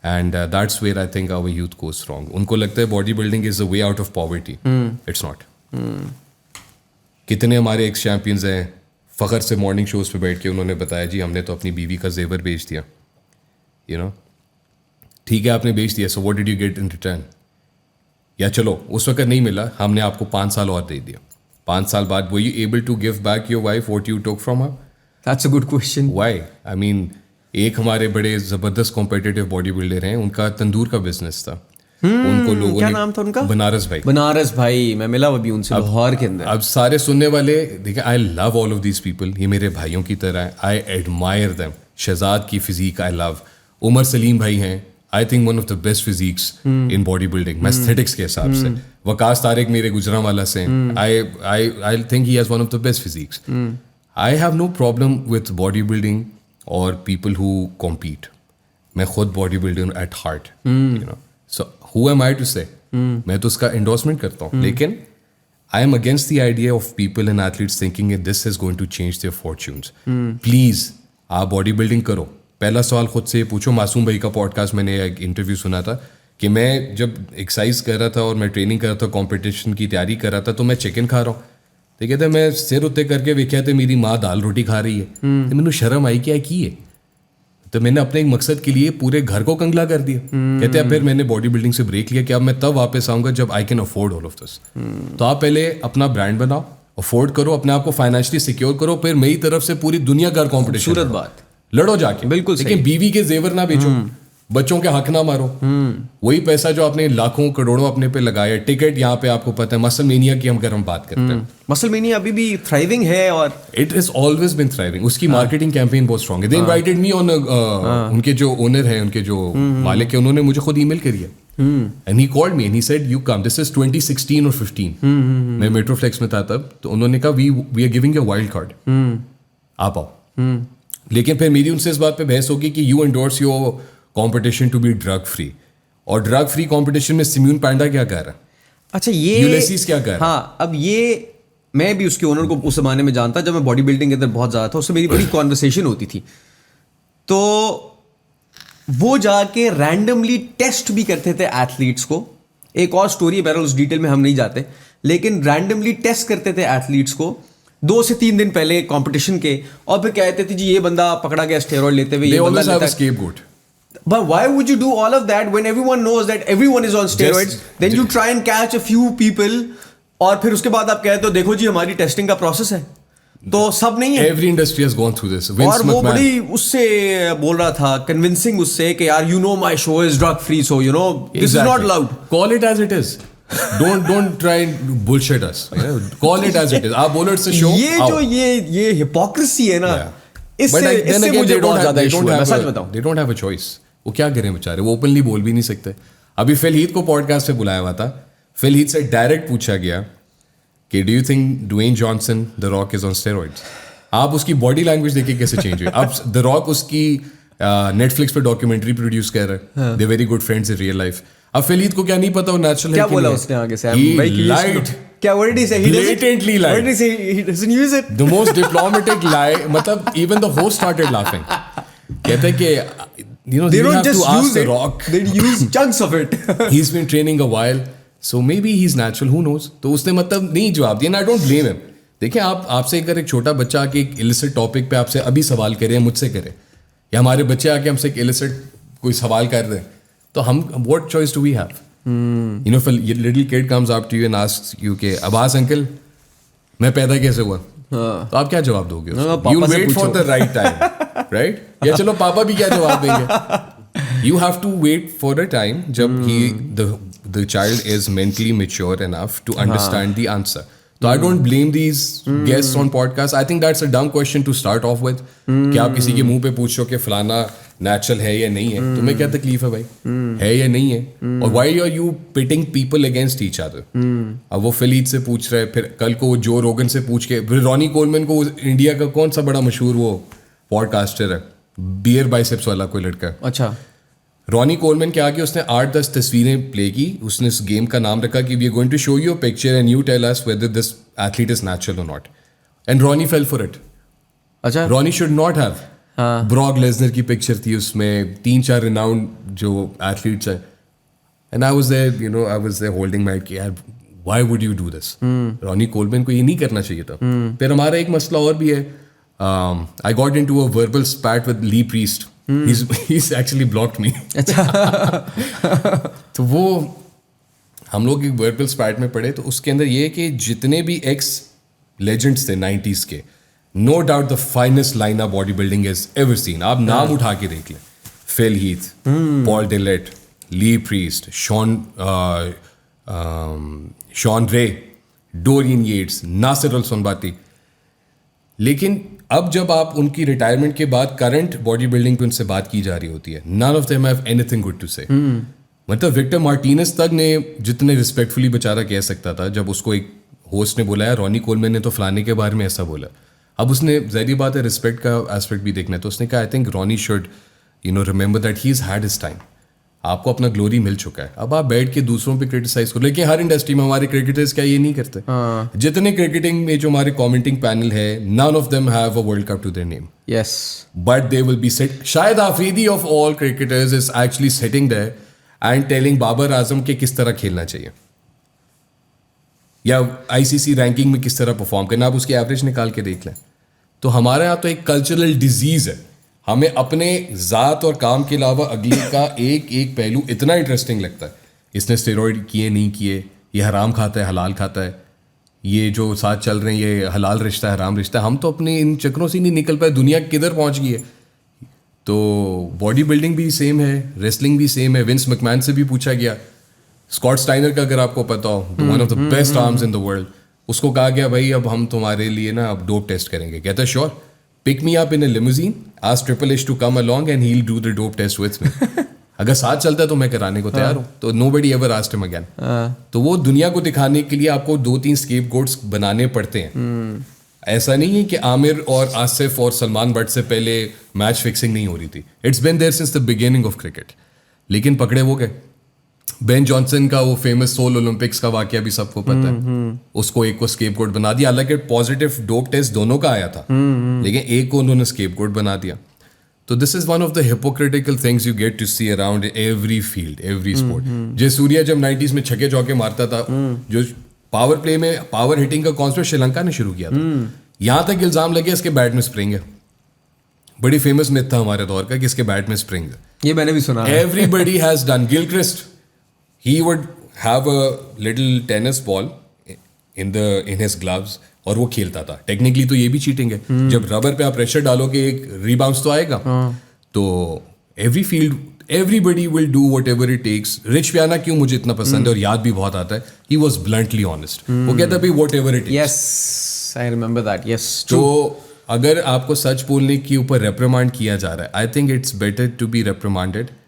and that's where I think our youth goes wrong. उनको लगता है body building is the way out of poverty. It's not. कितने हमारे x champions हैं, फ़ख्र से morning shows पे बैठ के उन्होंने बताया जी हमने तो अपनी बीवी का जेवर बेच दिया. यू नो, ठीक है आपने बेच दिया, so what did you get in return? या चलो उस वक्त नहीं मिला, हमने आपको 5 साल और दे दिया. 5 साल बाद were you able to give back your wife what you took from her? That's a good question. Why? I mean, एक हमारे बड़े ज़बरदस्त कॉम्पिटिटिव बॉडी बिल्डर हैं, उनका तंदूर का बिजनेस था. उनको लोगों क्या ने, नाम था उनका? बनारस भाई. बनारस भाई, मैं मिला अभी उनसे लाहौर के अंदर. अब सारे सुनने वाले देखें, I love all of these people, ये मेरे भाइयों की तरह है. I admire them. शहजाद की physique I love. Umar Salim भाई हैं, I think one of the best physiques in body building aesthetics के हिसाब से. वकास तारिक मेरे गुजरांवाला से, I think he has one of the best physiques. I have no problem with body building और people who compete. मैं खुद body builder at heart, you know, so who am I to say? मैं तो उसका endorsement करता हूँ, लेकिन I am against the idea of people and athletes thinking this is going to change their fortunes. Please आप body building करो. पहला सवाल खुद से पूछो. मासूम भाई का पॉडकास्ट मैंने एक इंटरव्यू सुना था कि मैं जब एक्सरसाइज कर रहा था और मैं ट्रेनिंग कर रहा था, कंपटीशन की तैयारी कर रहा था, तो मैं चिकन खा रहा हूँ. तो कहते मैं सिर उत्ते करके वेख्या तो मेरी माँ दाल रोटी खा रही है. तो मैंने शर्म आई क्या की है, तो मैंने अपने एक मकसद के लिए पूरे घर को कंगला कर दिया. कहते हैं फिर मैंने बॉडी बिल्डिंग से ब्रेक लिया कि अब मैं तब वापस आऊँगा जब I can afford all of this. तो आप पहले अपना ब्रांड बनाओ, अफोर्ड करो, अपने आप को फाइनेंशियली सिक्योर करो, फिर मेरी तरफ से पूरी दुनिया का कॉम्पिटिशन. सूरत बात, लड़ो जाके. बिल्कुल. लेकिन बीवी के जेवर ना बेचो, बच्चों के हक ना मारो. वही पैसा जो आपने लाखों करोड़ों अपने पे लगाया, टिकट यहाँ पे आपको पता है, मसलमेनिया की अगर हम बात करते हैं, मसलमेनिया अभी भी थ्राइविंग है और it is always been thriving. उसकी मार्केटिंग कैंपेन बहुत स्ट्रॉन्ग है. दे इनवाइटेड मी ऑन, उनके जो ओनर है, उनके जो मालिक है, उन्होंने मुझे खुद ईमेल करी है. And he called me and he said you come. This is 2016 और 15. मैं मेट्रोफ्लेक्स में था तब. तो उन्होंने कहा we are giving a wild card, आप आओ. लेकिन फिर मेरी उनसे इस बात पे बहस होगी कि you endorse your competition to be drug free, और ड्रग फ्री कंपटीशन में सिम्यून पैंडा क्या कर रहा है? अच्छा, ये यूलिसीज क्या कर रहा है? हाँ, अब ये मैं भी उसके ओनर को उस जमाने में जानता, जब मैं बॉडी बिल्डिंग के अंदर बहुत ज़्यादा था, उससे मेरी बड़ी कॉन्वर्सेशन होती थी. तो वो जाके रैंडमली टेस्ट भी करते थे एथलीट्स को. एक और स्टोरी है, बहरहाल उस डिटेल में हम नहीं जाते, लेकिन रैंडमली टेस्ट करते थे एथलीट्स को 2 से 3 दिन पहले कंपटीशन के, और फिर कहते थे जी ये बंदा पकड़ा गया स्टेरॉइड लेते हुए, ये बंदा लेता है. But why would you do all of that when everyone knows that everyone is on steroids? Then you try and catch a few people, और फिर उसके बाद आप कहते हो देखो जी हमारी टेस्टिंग का प्रोसेस है. तो सब नहीं है. Every industry has gone through this. और वो बड़ी उससे बोल रहा था, कन्विंसिंग उससे कि यार you know my show is drug free, so you know this is not allowed. Call it as it is. Don't try and bullshit us. Call it as it is. आप बोलो it's a show. ये hypocrisy है ना. इससे मुझे बहुत ज्यादा issue है, मैं सच बताऊं. They don't have a choice. वो क्या करें बेचारे, वो ओपनली बोल भी नहीं सकते. अभी फिल हीथ को पॉडकास्ट पे बुलाया हुआ था. फिल हीथ से डायरेक्ट पूछा गया कि do you think Dwayne Johnson the Rock is on steroids? आप उसकी बॉडी लैंग्वेज देखिए कैसे चेंज हुई. अब द रॉक उसकी नेटफ्लिक्स पे डॉक्यूमेंट्री प्रोड्यूस कर रहे हैं. They very good friends in real life. अब फिल हीथ को क्या नहीं पता वो नेचुरल है. क्या बोला उसने आगे से? He lied. क्या what did he say? He blatantly lied. What did he say? He doesn't use it. The most diplomatic lie. मतलब even the host started laughing. कहते हैं कि you know they you don't have just to ask use the it. Rock. They use chunks of it. He's been training a while, so maybe he's natural. Who knows? तो उसने मतलब नहीं जवाब दिया. And I don't blame him. देखिए आपसे अगर एक छोटा बच्चा आके एक illicit topic पे आपसे अभी सवाल करे, मुझसे करे, या हमारे बच्चे आके हमसे एक illicit कोई सवाल कर रहे हैं, तो हम what choice do we have? You know, if a little kid comes up to you and asks you कि अब्बास अंकल मैं पैदा कैसे हुआ, तो आप क्या जवाब दोगे? You wait for the right time, right? या चलो पापा भी क्या जवाब देंगे? You have to wait for a time जब the child is mentally mature enough to understand the answer. So I don't blame these guests on podcasts. I think that's a dumb question to start off with. कि आप किसी के मुंह पे पूछो कि फलाना नेचुरल है या नहीं है, तुम्हें क्या तकलीफ है भाई, है या नहीं है? और why are you pitting people against each other? अब वो फिलीज से पूछ रहे, फिर कल को जो रोगन से पूछ के, फिर रॉनी कोलमैन को इंडिया का कौन सा बड़ा मशहूर वो पॉडकास्टर है, बियर बाइसेप्स वाला कोई लड़का, अच्छा, रॉनी कोलमैन के आगे उसने 8-10 तस्वीरें प्ले की, उसने इस गेम का नाम रखा कि we are going to show you a picture and you tell us whether this athlete is natural और not, and Ronnie fell for it. अच्छा, Ronnie should not have. Brock Lesnar की पिक्चर थी उसमें, 3-4 renowned जो athletes हैं, and I was there, you know, I was there holding my कि यार why would you do this? Ronnie Coleman को ये नहीं करना चाहिए था. फिर हमारा एक मसला और भी है, I got into a verbal spat with Lee Priest. He's actually blocked me. तो वो हम लोग एक वर्बल स्पैट में पढ़े, तो उसके अंदर ये है कि जितने भी एक्स लेजेंड्स थे 90s के, no doubt the finest line of body building is ever seen. आप नाम उठा के देख लें, Phil Heath, Paul Dillett, Lee Priest, Shawn Ray, Dorian Yates, Nasser El Sonbaty. लेकिन अब जब आप उनकी रिटायरमेंट के बाद करंट बॉडी बिल्डिंग पे उनसे बात की जा रही होती है, none of them have anything good to say. मतलब विक्टर मार्टिनेज तक ने जितने रिस्पेक्टफुली बेचारा कह सकता था, जब उसको एक होस्ट ने बोला, रॉनी कोलमैन ने तो फलाने के बारे में ऐसा बोला. अब उसने, ज़ाहिर बात है, रिस्पेक्ट का एस्पेक्ट भी देखना है, तो उसने कहा I think Ronnie should, you know, remember that he is had his time. आपको अपना ग्लोरी मिल चुका है, अब आप बैठ के दूसरों पे क्रिटिसाइज करो. लेकिन हर इंडस्ट्री में हमारे क्रिकेटर्स क्या ये नहीं करते? जितने क्रिकेटिंग में जो हमारे कमेंटिंग पैनल है, none of them have a world cup to their name. Yes, but they will be set. शायद Afridi of all cricketers is actually sitting there and telling Babar Azam के किस तरह खेलना चाहिए, या आईसीसी रैंकिंग में किस तरह परफॉर्म करना. आप उसकी एवरेज निकाल के देख लें. तो हमारे यहाँ तो एक कल्चरल डिजीज है, हमें अपने ज़ात और काम के अलावा अगले का एक एक पहलू इतना इंटरेस्टिंग लगता है. इसने स्टेरॉइड किए नहीं किए, ये हराम खाता है हलाल खाता है, ये जो साथ चल रहे हैं ये हलाल रिश्ता है हराम रिश्ता है. हम तो अपने इन चक्रों से नहीं निकल पाए, दुनिया किधर पहुंच गई है. तो बॉडी बिल्डिंग भी सेम है, रेसलिंग भी सेम है. विंस मैकमैन से भी पूछा गया, स्कॉट स्टाइनर का अगर आपको पता हो, one of the best arms in the world, उसको कहा गया भाई अब हम तुम्हारे लिए ना अब डोप टेस्ट करेंगे. कहता है sure, pick me up in a limousine, ask Triple H to come along and he'll do the dope test with me. अगर साथ चलता है तो मैं कराने को तैयार हूँ. तो nobody ever asked him again. तो वो दुनिया को दिखाने के लिए आपको 2-3 scapegoats बनाने पड़ते हैं. ऐसा नहीं है कि आमिर और आसिफ और सलमान बट से पहले मैच फिक्सिंग नहीं हो रही थी. It's been there since the beginning of cricket. लेकिन पकड़े वो गए. बेन जॉनसन का वो फेमस सोल ओलंपिक्स का वाकया भी सबको पता है. उसको एक को स्केपगोट बना दिया, हालांकि पॉजिटिव डोप टेस्ट दोनों का आया था, लेकिन एक को उन्होंने स्केपगोट बना दिया. तो this is one of the hypocritical things you get to see around every field, every sport. Jayasuriya जब 90s में छक्के चौके मारता था, जो पावर प्ले में पावर हिटिंग का कॉन्सेप्ट श्रीलंका ने शुरू किया था. यहां तक इल्जाम लगे इसके बैट में स्प्रिंग है. बड़ी फेमस मिथ था हमारे दौर का कि इसके बैट में स्प्रिंग है. ये मैंने भी सुना. Everybody has done. Gilchrist, he would have a little tennis ball in his gloves और वो खेलता था. टेक्निकली तो ये भी चीटिंग है. जब रबर पे आप प्रेशर डालोगे एक रिबाउंस तो आएगा. तो every field everybody will do whatever it takes. Rich Piana क्यों मुझे इतना पसंद है और याद भी बहुत आता है, ही वॉज ब्लंटली ऑनेस्ट. वो कहता भाई whatever it takes. Yes, I remember that. Yes. तो अगर आपको सच बोलने के ऊपर रेप्रिमांड किया जा रहा है, I think it's better to be reprimanded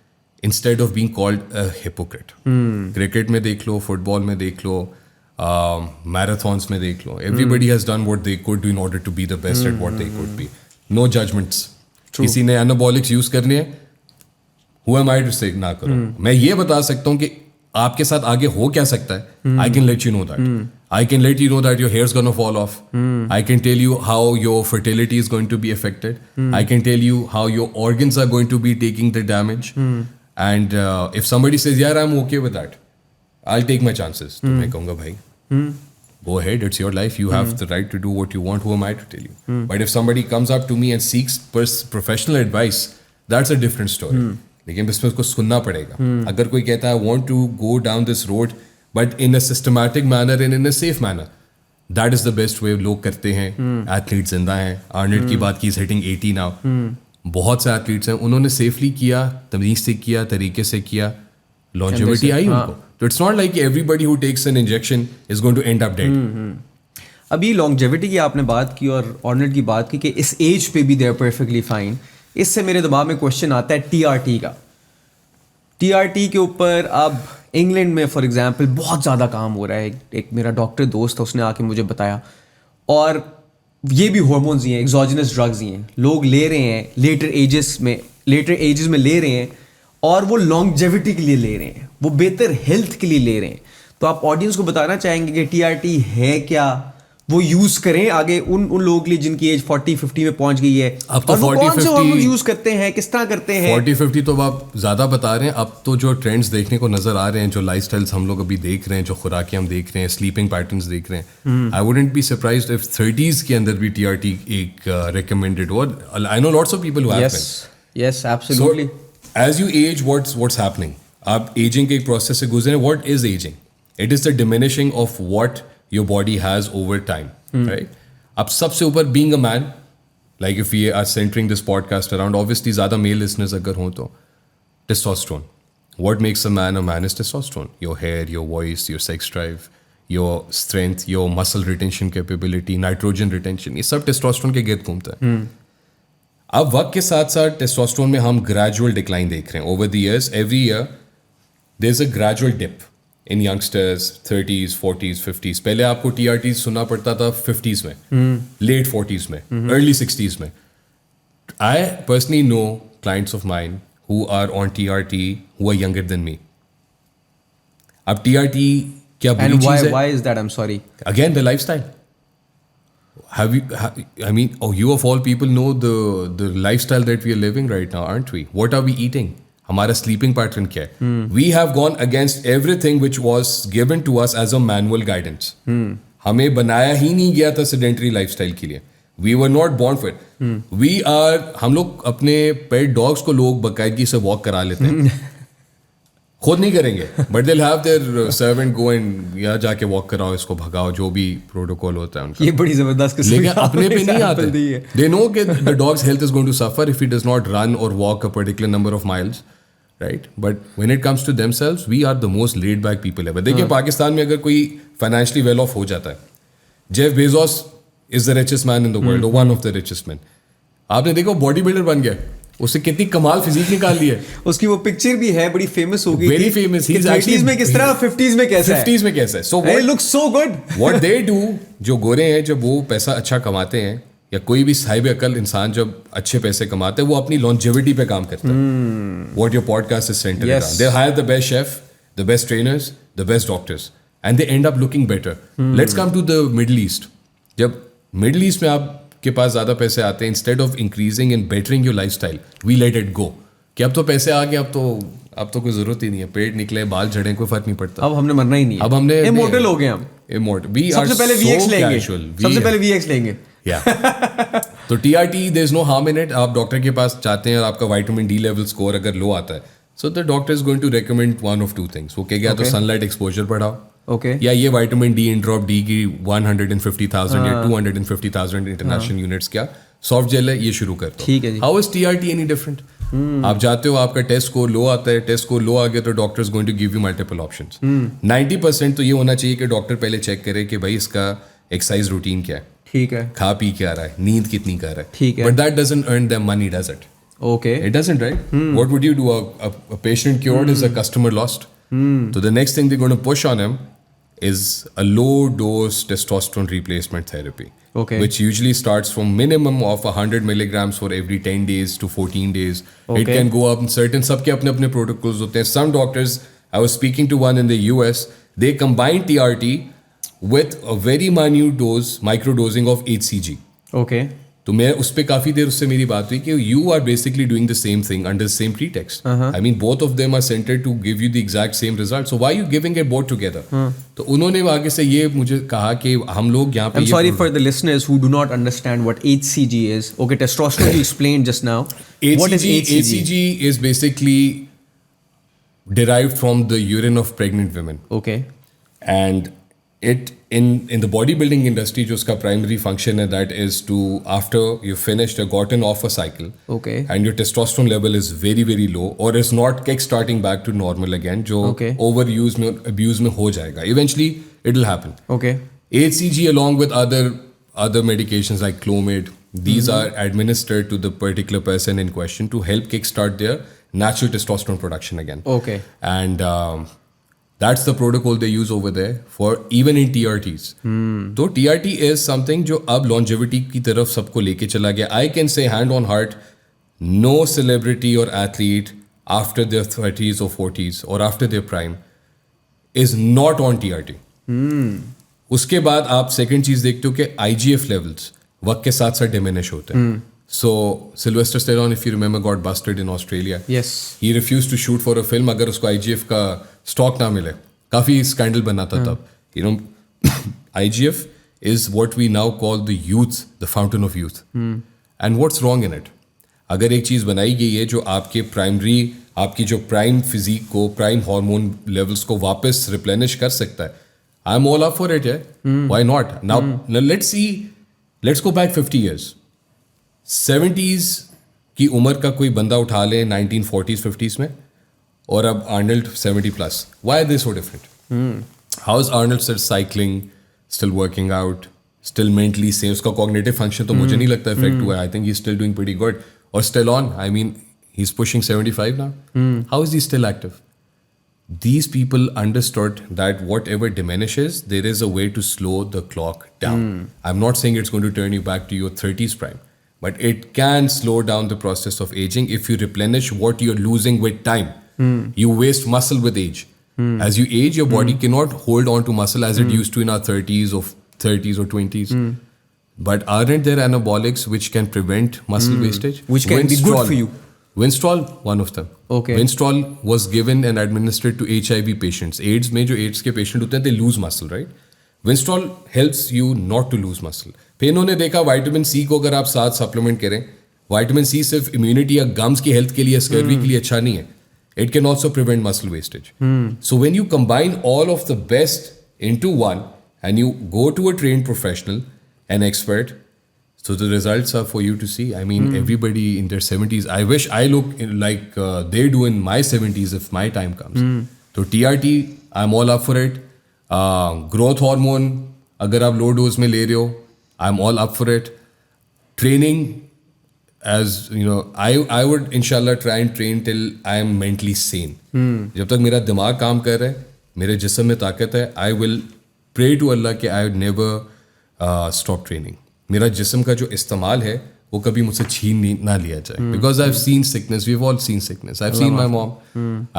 instead of being called a hypocrite. Cricket में देख लो, फुटबॉल में देख लो, मैराथॉन्स में देख लो, everybody has done what they could do in order to be the best at what they could be. No judgments. किसी ने anabolics use करने हैं, हु एम आई टू से ना करो. मैं ये बता सकता हूँ कि आपके साथ आगे हो क्या सकता है. I can let you know that. I can let you know that your hair is going to fall off. I can tell you how your fertility is going to be affected. I can tell you how your organs are going to be taking the damage. And if somebody says, yeah, I'm okay with that, I'll take my chances. तो मैं कहूँगा भाई, go ahead, it's your life. You have the right to do what you want. Who am I to tell you? But if somebody comes up to me and seeks professional advice, that's a different story. लेकिन इसमें उसको सुनना पड़ेगा. अगर कोई कहता है, I want to go down this road, but in a systematic manner and in a safe manner, that is the best way. लोग करते हैं. एथलीट जिंदा हैं. आर्नल्ड की बात की, इज हिटिंग 80 नाउ. बहुत से एथलीट्स हैं, उन्होंने सेफली किया, तमीज से किया, तरीके से किया, लॉन्जेविटी आई उनको. तो it's not like everybody who takes an injection is going to end up dead. अभी लॉन्जेविटी की आपने बात की और आर्नल्ड की बात की कि इस एज पे भी दे आर परफेक्टली फाइन. इससे मेरे दिमाग में क्वेश्चन आता है टीआरटी का। टीआरटी के ऊपर अब इंग्लैंड में फॉर एग्जांपल बहुत ज़्यादा काम हो रहा है। एक मेरा डॉक्टर दोस्त था, उसने आके मुझे बताया, और ये भी हार्मोन्स ही हैं, एक्सोजेनस ड्रग्स ही हैं, लोग ले रहे हैं लेटर एजेस में ले रहे हैं, और वो लॉन्गजेविटी के लिए ले रहे हैं, वो बेहतर हेल्थ के लिए ले रहे हैं। तो आप ऑडियंस को बताना चाहेंगे कि टीआरटी है क्या, वो यूज करें आगे उन लोगों के लिए जिनकी एज 40-50 में पहुंच गई है, अब तो और वो 40, कौन से 50 हार्मोन यूज करते हैं, किस तरह करते हैं? 40-50 तो आप ज़्यादा बता रहे हैं। अब तो जो ट्रेंड्स देखने को नज़र आ रहे हैं, जो लाइफस्टाइल्स हम लोग अभी देख रहे हैं, जो खुराकें हम देख रहे हैं, स्लीपिंग पैटर्न्स देख रहे हैं, I wouldn't be surprised if 30s के अंदर भी टीआरटी एक रिकमेंडेड हो। I know lots of people who have been. Yes absolutely. As you age, what's happening? आप aging के एक process से गुजरे। What is aging? It is the diminishing of what your body has over time, right? अब सबसे ऊपर being a man, like if we are centering this podcast around, obviously ज़्यादा male listeners अगर हों तो testosterone. What makes a man is testosterone. Your hair, your voice, your sex drive, your strength, your muscle retention capability, nitrogen retention, ये सब testosterone के गिर्द घूमता है। अब वक्त के साथ साथ टेस्टोस्टेरोन में हम ग्रेजुअल डिक्लाइन देख रहे हैं। Over the years, every year there is a gradual dip in youngsters, 30s, 40s, 50s। पहले आपको टीआरटी सुनना पड़ता था 50s में, लेट 40s में, अर्ली 60s में। I personally know clients of mine who are on TRT who are younger than me. अब TRT क्या बुरी चीज है? Why is that? I'm sorry. Again, the lifestyle. You of all people know the lifestyle that we are living right now, aren't we? What are we eating? हमारा sleeping pattern क्या है? We have gone against everything which was given to us as a manual guidance. हमें बनाया ही नहीं गया था sedentary lifestyle के लिए. We were not born for it. हम लोग अपने pet dogs को लोग बाकायदगी से walk करा लेते हैं. खुद नहीं करेंगे, बट दिल have their servant go and या जाके वॉक कराओ, इसको भगाओ, जो भी प्रोटोकॉल होता है उनका। ये बड़ी जबरदस्त किस्म लेकिन अपने पे नहीं आते। दे नो कि the dog's health is going to suffer if he does not run और walk a particular number of miles, right? But when it comes to themselves, we are the most laid back people ever. देखिए पाकिस्तान में अगर कोई financially well of हो जाता है, Jeff Bezos is the richest man in the world, one of the richest man. आपने देखो body builder बन गया, उससे कितनी कमाल फिजिक निकाल ली है। उसकी वो पिक्चर भी है, बड़ी फेमस हो गई, very famous. He is 30s में किस तरह, 50s में कैसा है, 50s में कैसा है। So it looks so good. What they do, जो गोरे हैं, जब वो पैसा अच्छा कमाते हैं, या कोई भी साहिब अकल इंसान जब अच्छे पैसे कमाते हैं, वो अपनी लॉन्जेविटी पे काम करता है। What your podcast is centred around. They hire the best chef, the best trainers, the best doctors, and they end up looking better. Let's come to the Middle East. जब मिडल ईस्ट में आप के पास ज़्यादा पैसे आते हैं, instead of increasing and bettering your lifestyle, we let it go कि अब तो पैसे आ गए, अब तो कोई ज़रूरत ही नहीं है, पेट निकले, बाल झड़े, कोई फर्क नहीं पड़ता, अब हमने मरना ही नहीं है, अब हमने इमोर्टल हो गए हम। सबसे पहले VX लेंगे, सबसे पहले VX लेंगे। तो TRT, there is no harm in it. आप डॉक्टर के पास जाते हैं और आपका विटामिन डी लेवल स्कोर अगर लो आता है, so the doctor is going to recommend one of two things. वो कहेगा तो सनलाइट एक्सपोजर बढ़ाओ, या ये विटामिन डी, इंड्रॉप डी की 150,000 या 250,000 इंटरनेशनल यूनिट्स क्या सॉफ्ट जेल है, ये शुरू करते हो। ठीक है जी। How is TRT any different? आप जाते हो, आपका टेस्ट स्कोर लो आता है, टेस्ट स्कोर लो आ गया तो doctor is going to give you multiple options. 90% तो ये होना चाहिए कि डॉक्टर पहले चेक करे कि भाई इसका एक्सरसाइज रूटीन क्या है, ठीक है, खा पी क्या रहा है, नींद कितनी कर रहा है, ठीक है, but that doesn't earn them money, does it? Okay. It doesn't, right? What would you do? A patient cured is a customer lost. So the next thing they're going to push on him is a low dose testosterone replacement therapy. Okay. Which usually starts from minimum of 100 milligrams for every 10 days to 14 days. Okay. It can go up in certain, सबके अपने protocols होते हैं. Some doctors, I was speaking to one in the US, they combine TRT with a very minute dose, microdosing of HCG. Okay. तो मैं उस पर काफ़ी देर उससे मेरी बात हुई कि you are basically doing the same thing under same pretext. I mean both of them are centred to give you the exact same result, so why you giving it both together? तो उन्होंने आगे से ये मुझे कहा कि हम लोग यहाँ पे, I'm sorry for the listeners who do not understand what HCG is. Okay, testosterone you explained just now. What is HCG? HCG is basically derived from the urine of pregnant women. Okay. And it in the bodybuilding industry, जो उसका primary function है, that is to, after you finished or gotten off a cycle, Okay. and your testosterone level is very very low or is not kick starting back to normal again, जो Okay. overuse में abuse में हो जाएगा, eventually it will happen. Okay. HCG along with other medications like Clomid, These are administered to the particular person in question to help kickstart their natural testosterone production again. Okay. And that's the protocol they use over there for even in TRTs. So TRT is something जो अब longevity की तरफ सबको लेके चला गया. I can say hand on heart, no celebrity or athlete after their 30s or 40s or after their prime is not on TRT. उसके बाद आप सेकंड चीज देखते हो कि IGF levels वक्त के साथ साथ diminish होते हैं. So Sylvester Stallone, if you remember, got busted in Australia. Yes. He refused to shoot for a film अगर उसको IGF का स्टॉक ना मिले. काफी स्कैंडल बना था तब. You know, IGF is what we now call the youth, the fountain of youth. And what's wrong in it? अगर एक चीज बनाई गई है जो आपके प्राइमरी, आपकी जो प्राइम फिजिक को, प्राइम हार्मोन लेवल्स को वापस रिप्लेनिश कर सकता है, I am all up for it. Why not? Now let's go back 50 years. 70s की उम्र का कोई बंदा उठा ले 1940s 50s में, और अब Arnold 70+. Why are they so different? How is Arnold still cycling, still working out, still mentally sane? उसका cognitive function तो मुझे नहीं लगता affect हुआ है. I think he's still doing pretty good. Or still on. I mean, he's pushing 75 now. How is he still active? These people understood that whatever diminishes, there is a way to slow the clock down. I'm not saying it's going to turn you back to your 30s prime. But it can slow down the process of aging if you replenish what you're losing with time. You waste muscle with age. As you age, your body cannot hold on to muscle as it used to in our 30s or 20s. But aren't there anabolics which can prevent muscle wastage? Which can be good for you. Winstrol, one of them. Okay. Winstrol was given and administered to HIV patients. AIDS में जो AIDS के patient होते हैं, they lose muscle, right? Winstrol helps you not to lose muscle. फिर इन्होंने देखा vitamin C को अगर आप साथ सप्लीमेंट करें, विटामिन सी सिर्फ इम्यूनिटी या गम्स की हेल्थ के लिए, स्कर्वी के लिए अच्छा नहीं है. It can also prevent muscle wastage. So when you combine all of the best into one and you go to a trained professional, an expert, so the results are for you to see. I mean, everybody in their 70s, I wish I look like they do in my 70s if my time comes. So TRT, I'm all up for it. Growth hormone, अगर आप low dose में ले रहे हो, I'm all up for it. Training, as you know, I would inshallah try and train till I am mentally sane. जब तक मेरा दिमाग काम कर रहा है, मेरे जिस्म में ताकत है, I will pray to Allah कि I would never stop training. मेरा जिस्म का जो इस्तेमाल है वो कभी मुझसे छीन ना लिया जाए. Because I've seen sickness, we've all seen sickness. I've seen my mom.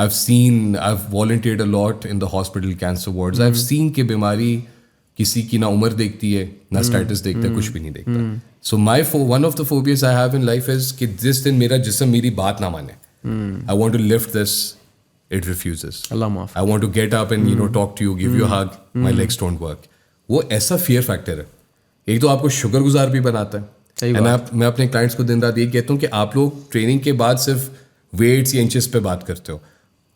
I've volunteered a lot in the hospital cancer wards. I've seen कि बीमारी किसी की ना उम्र देखती है, ना स्टेटस देखता है, कुछ भी नहीं देखता. So one of the phobias I have in life is कि जिस दिन मेरा जिस्म मेरी बात ना माने, I want to lift this, it refuses. Allah maaf. I want to get up and talk to you, give you a hug, my legs don't work. वो ऐसा fear factor है. एक तो आपको शुक्रगुजार भी बनाता है. मैं अपने क्लाइंट्स को दिन रात ये कहता हूँ कि आप लोग ट्रेनिंग के बाद सिर्फ वेट्स या इंचेस पे बात करते हो.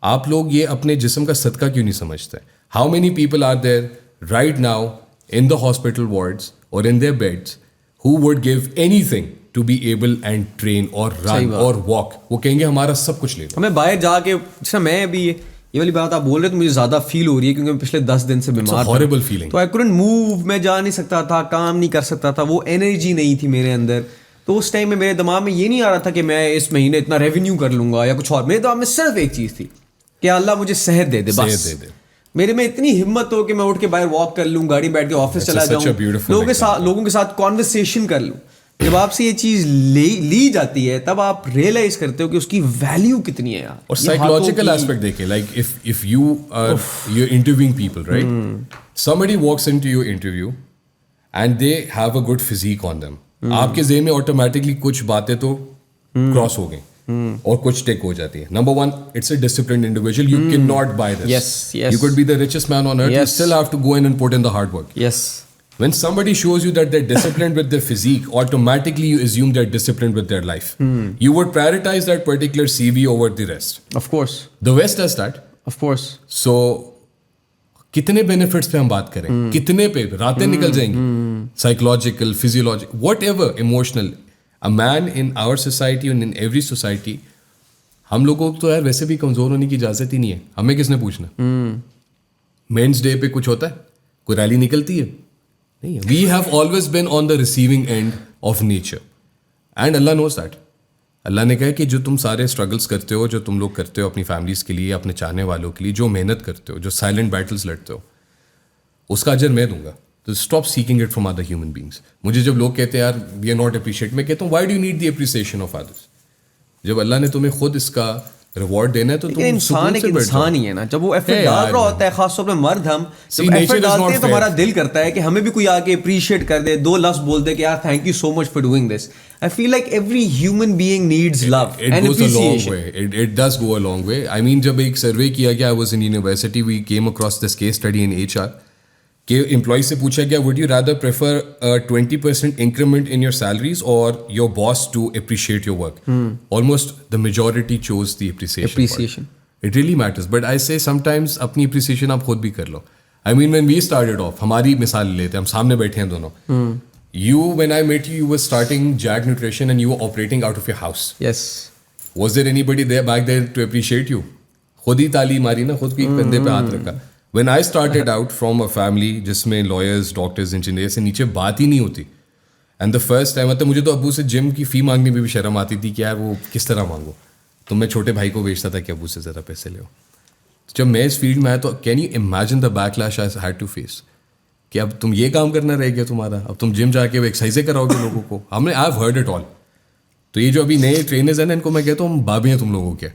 आप लोग ये अपने जिस्म का सदका क्यों नहीं समझते? How many people are there right now in the hospital wards और in their beds who would give anything to be able and train और रन और वॉक. वो कहेंगे हमारा सब कुछ ले लो. हमें बाहर जाके, जैसा मैं अभी ये वाली बात आप बोल रहे हो तो मुझे ज़्यादा फील हो रही है क्योंकि मैं पिछले 10 दिन से बीमार था. Horrible feeling. तो आई कुडंट मूव, मैं जा नहीं सकता था, काम नहीं कर सकता था, वो एनर्जी नहीं थी मेरे अंदर. तो उस टाइम में मेरे दिमाग में ये नहीं आ रहा था कि मैं इस महीने इतना रेवेन्यू कर लूंगा या कुछ और. मेरे दिमाग में सिर्फ एक चीज़ थी कि अल्लाह मुझे सेहत दे दे, बस. मेरे में इतनी हिम्मत हो कि मैं उठ के बाहर वॉक कर लूँ, गाड़ी बैठ के ऑफिस चला जाऊँ, लोगों के साथ कॉन्वर्सेशन कर लूँ. जब आपसे ये चीज ली जाती है तब आप रियलाइज करते हो कि उसकी वैल्यू कितनी है यार. और साइकोलॉजिकल एस्पेक्ट देखिए, like if you are interviewing people, right, somebody walks into your interview and they have a good physique on them, आपके ज़हन में ऑटोमेटिकली कुछ बातें तो क्रॉस हो गई और कुछ टिक हो जाती है. Number one, it's a disciplined individual, you can not buy this. You could be the richest man on earth, you still have to go in and put in the hard work. Yes. When somebody shows you that they're disciplined with their physique, automatically you assume they're disciplined with their life. You would prioritize that particular CV over the rest. Of course. The West does that. Of course. So, कितने benefits पे हम बात करें? कितने पे रातें निकल जाएंगी? Psychological, physiological, whatever, emotional. A man in our society and in every society, हम लोगों को तो यार वैसे भी कमजोर होने की इजाजत ही नहीं है. हमें किसने पूछना? Men's Day पे कुछ होता है? कोई रैली निकलती है? We have always been on the receiving end of nature. And Allah knows that. Allah ने कहा कि जो तुम सारे स्ट्रगल्स करते हो, जो तुम लोग करते हो अपनी फैमिलीज के लिए, अपने चाहने वालों के लिए, जो मेहनत करते हो, जो साइलेंट बैटल्स लड़ते हो, उसका अजर मैं दूंगा. तो stop seeking it from other human beings. मुझे जब लोग कहते हैं यार वी आर नॉट अप्रिशिएट, मैं कहता हूँ why do you need the appreciation of others. जब अल्लाह ने तुम्हें खुद इसका रिवॉर्ड देना है तो तुम इंसान एक इंसान ही है ना. जब वो एफर्ट डाल रहा होता है, खासतौर पे मर्द, हम जब एफर्ट डालते हैं तो हमारा दिल करता है कि हमें भी कोई आके अप्रिशिएट कर दे, दो लफ्ज बोल दे कि यार thank you so much for doing this. I feel like every human being needs love and appreciation. It does go a long way. I mean, जब एक सर्वे किया गया, I was in university, we came across this case study in HR. कि employ से पूछा गया, would you rather prefer a 20% increment in your salaries or your boss to appreciate your work? Almost the majority chose the appreciation. It really matters. But I say sometimes अपनी appreciation आप खुद भी कर लो. I mean, when we started off, हमारी मिसाल लेते हैं, हम सामने बैठे हैं दोनों. You, when I met you, you were starting Jag Nutrition and you were operating out of your house. Yes. Was there anybody there back there to appreciate you? खुद ही ताली मारी ना, खुद की कंधे पे हाथ रखा. When I started out from a family जिसमें lawyers, doctors, engineers से नीचे बात ही नहीं होती. And the first time, मतलब मुझे तो अब्बू से जिम की फी मांगने में भी शर्म आती थी कि यार वो किस तरह मांगो. तो मैं छोटे भाई को भेजता था कि अब्बू से ज़रा पैसे ले. जब मैं इस फील्ड में आया तो can you imagine the backlash I had to face. कि अब तुम ये काम करना रह गया तुम्हारा, अब तुम जिम जाके एक्सरसाइजें कराओगे लोगों को. हमने I have heard it all. तो ये जो अभी नए ट्रेनर्स हैं ना, इनको मैं कहता हूँ बाबी हैं तुम लोगों के.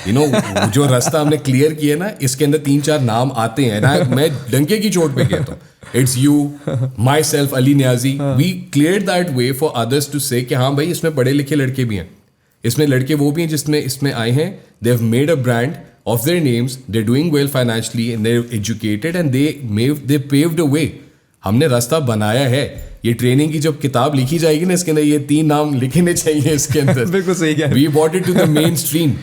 यू नो जो रास्ता हमने क्लियर किया ना, इसके अंदर 3-4 नाम आते हैं. मैं डंके की चोट पे कहता हूँ, it's you, myself, Ali Niazi. We clear that way for others to say कि हाँ भाई इसमें पढ़े लिखे लड़के भी हैं, इसमें लड़के वो भी हैं जिसमें इसमें आए हैं. They have made a brand of their names, they're doing well financially and they're educated and they paved a way. हमने रास्ता बनाया है. ये ट्रेनिंग की जब किताब लिखी जाएगी ना, इसके अंदर ये 3 नाम लिखने चाहिए इसके अंदर. बिल्कुल सही कह. We brought it to the mainstream.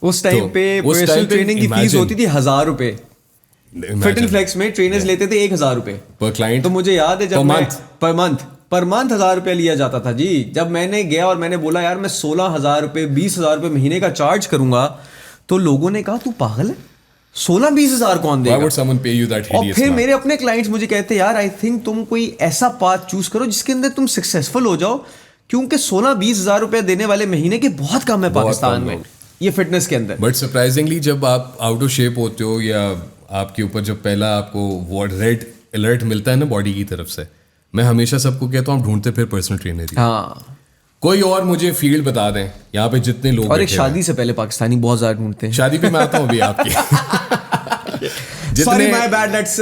उस टाइम पे पर्सनल ट्रेनिंग की फीस होती थी 1000 रुपए. फिट एंड फ्लेक्स में ट्रेनर्स लेते थे 1000 रुपए पर क्लाइंट. तो मुझे याद है जब पर मंथ 1000 रुपए लिया जाता था जी. जब मैंने गया और मैंने बोला यार मैं 16,000 रुपए 20,000 रुपए महीने का चार्ज करूंगा, तो लोगों ने कहा तू पागल है, 16-20 कौन देगा. Why would someone pay you that hideous और फिर मेरे अपने क्लाइंट्स मुझे कहते हैं यार आई थिंक तुम कोई ऐसा पाथ चूज करो जिसके अंदर तुम सक्सेसफुल हो जाओ, क्योंकि 16-20 रुपए देने वाले महीने के बहुत कम है पाकिस्तान में ये फिटनेस के अंदर. बट सरप्राइजिंगली जब आप आउट ऑफ शेप होते हो या आपके ऊपर जब पहला आपको वो रेड अलर्ट मिलता है ना बॉडी की तरफ से, मैं हमेशा सबको कहता हूँ आप ढूंढते फिर पर्सनल ट्रेनर. हाँ, कोई और मुझे फील्ड बता दें यहाँ पे जितने लोग. और एक शादी से पहले पाकिस्तानी बहुत ज्यादा ढूंढते हैं. शादी पे मैं आता हूँ अभी आपकी. Sorry, my bad, let's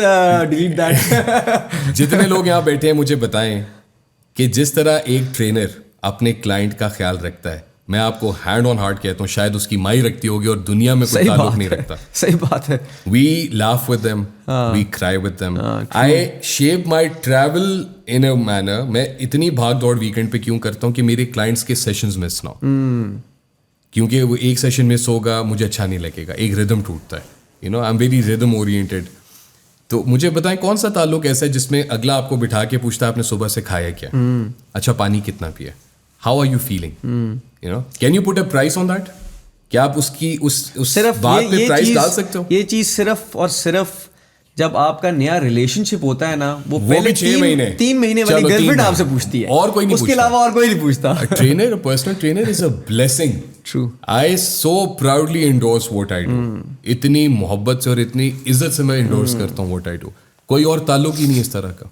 delete that. जितने लोग यहाँ बैठे हैं मुझे बताएं कि जिस तरह एक ट्रेनर अपने क्लाइंट का ख्याल रखता है, मैं आपको हैंड ऑन हार्ट कहता हूँ शायद उसकी माई रखती होगी और दुनिया में कोई ताल्लुक नहीं रखता. सही बात है. We laugh with them, we cry with them. I shape my travel in a manner. मैं इतनी भाग दौड़ वीकेंड पे क्यों करता हूँ कि मेरे क्लाइंट्स के सेशंस मिस ना हो. क्योंकि वो एक सेशन मिस होगा मुझे अच्छा नहीं लगेगा, एक रिदम टूटता है. You know I am very rhythm oriented. तो मुझे बताएं कौन सा ताल्लुक ऐसा है जिसमें अगला आपको बिठा के पूछता है आपने सुबह से खाया क्या, अच्छा पानी कितना पिया, how are you feeling, you know, can you put a price on that. क्या आप उसकी उस सिर्फ बात पे प्राइस डाल सकते हो. ये चीज सिर्फ और सिर्फ जब आपका नया रिलेशनशिप होता है ना, वो पहले 3 महीने वाली गर्लफ्रेंड आपसे पूछती है और कोई नहीं, उसके अलावा और कोई नहीं पूछता. Trainer, personal trainer is a blessing. True. I so proudly endorse what I do. इतनी मोहब्बत से और इतनी इज्जत से मैं एंडोर्स करता हूँ व्हाट आई डू. कोई और ताल्लुक ही नहीं इस तरह का.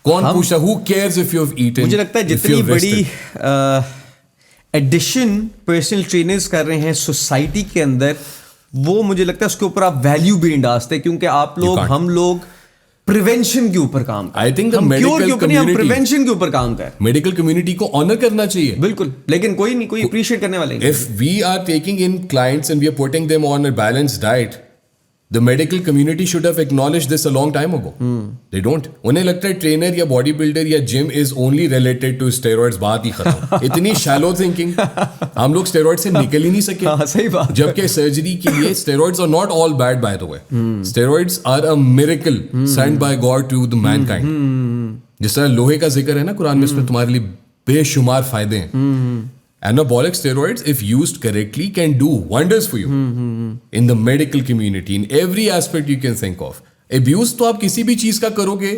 कौन पूछा, who cares if you have eaten. मुझे लगता है जितनी बड़ी एडिशन पर्सनल ट्रेनर्स कर रहे हैं सोसाइटी के अंदर, वो मुझे लगता है उसके ऊपर आप वैल्यू भी नहीं डालते, क्योंकि आप लोग हम लोग प्रिवेंशन के ऊपर काम कर. I think the medical community prevention के ऊपर काम कर. मेडिकल कम्युनिटी को ऑनर करना चाहिए. बिल्कुल, लेकिन कोई नहीं, कोई अप्रिशिएट करने वाला नहीं. If we are taking in clients and we are putting them on a balanced diet, the medical community should have acknowledged this a long time ago. They don't. उन्हें लगता है ट्रेनर या बॉडी बिल्डर या gym is only related to steroids. बात ही खत्म. इतनी shallow thinking. हम लोग स्टेरॉइड से निकल ही नहीं सके. हाँ, सही बात. जबकि सर्जरी के लिए steroids are not all bad by the way. Steroids are a miracle sent by God to the mankind. जिस तरह लोहे का जिक्र है ना कुरान में, इसमें तुम्हारे लिए बेशुमार फायदे हैं. Anabolic steroids, if used correctly, can do wonders for you in the medical community, in every aspect you can think of. Abuse तो आप किसी भी चीज का करोगे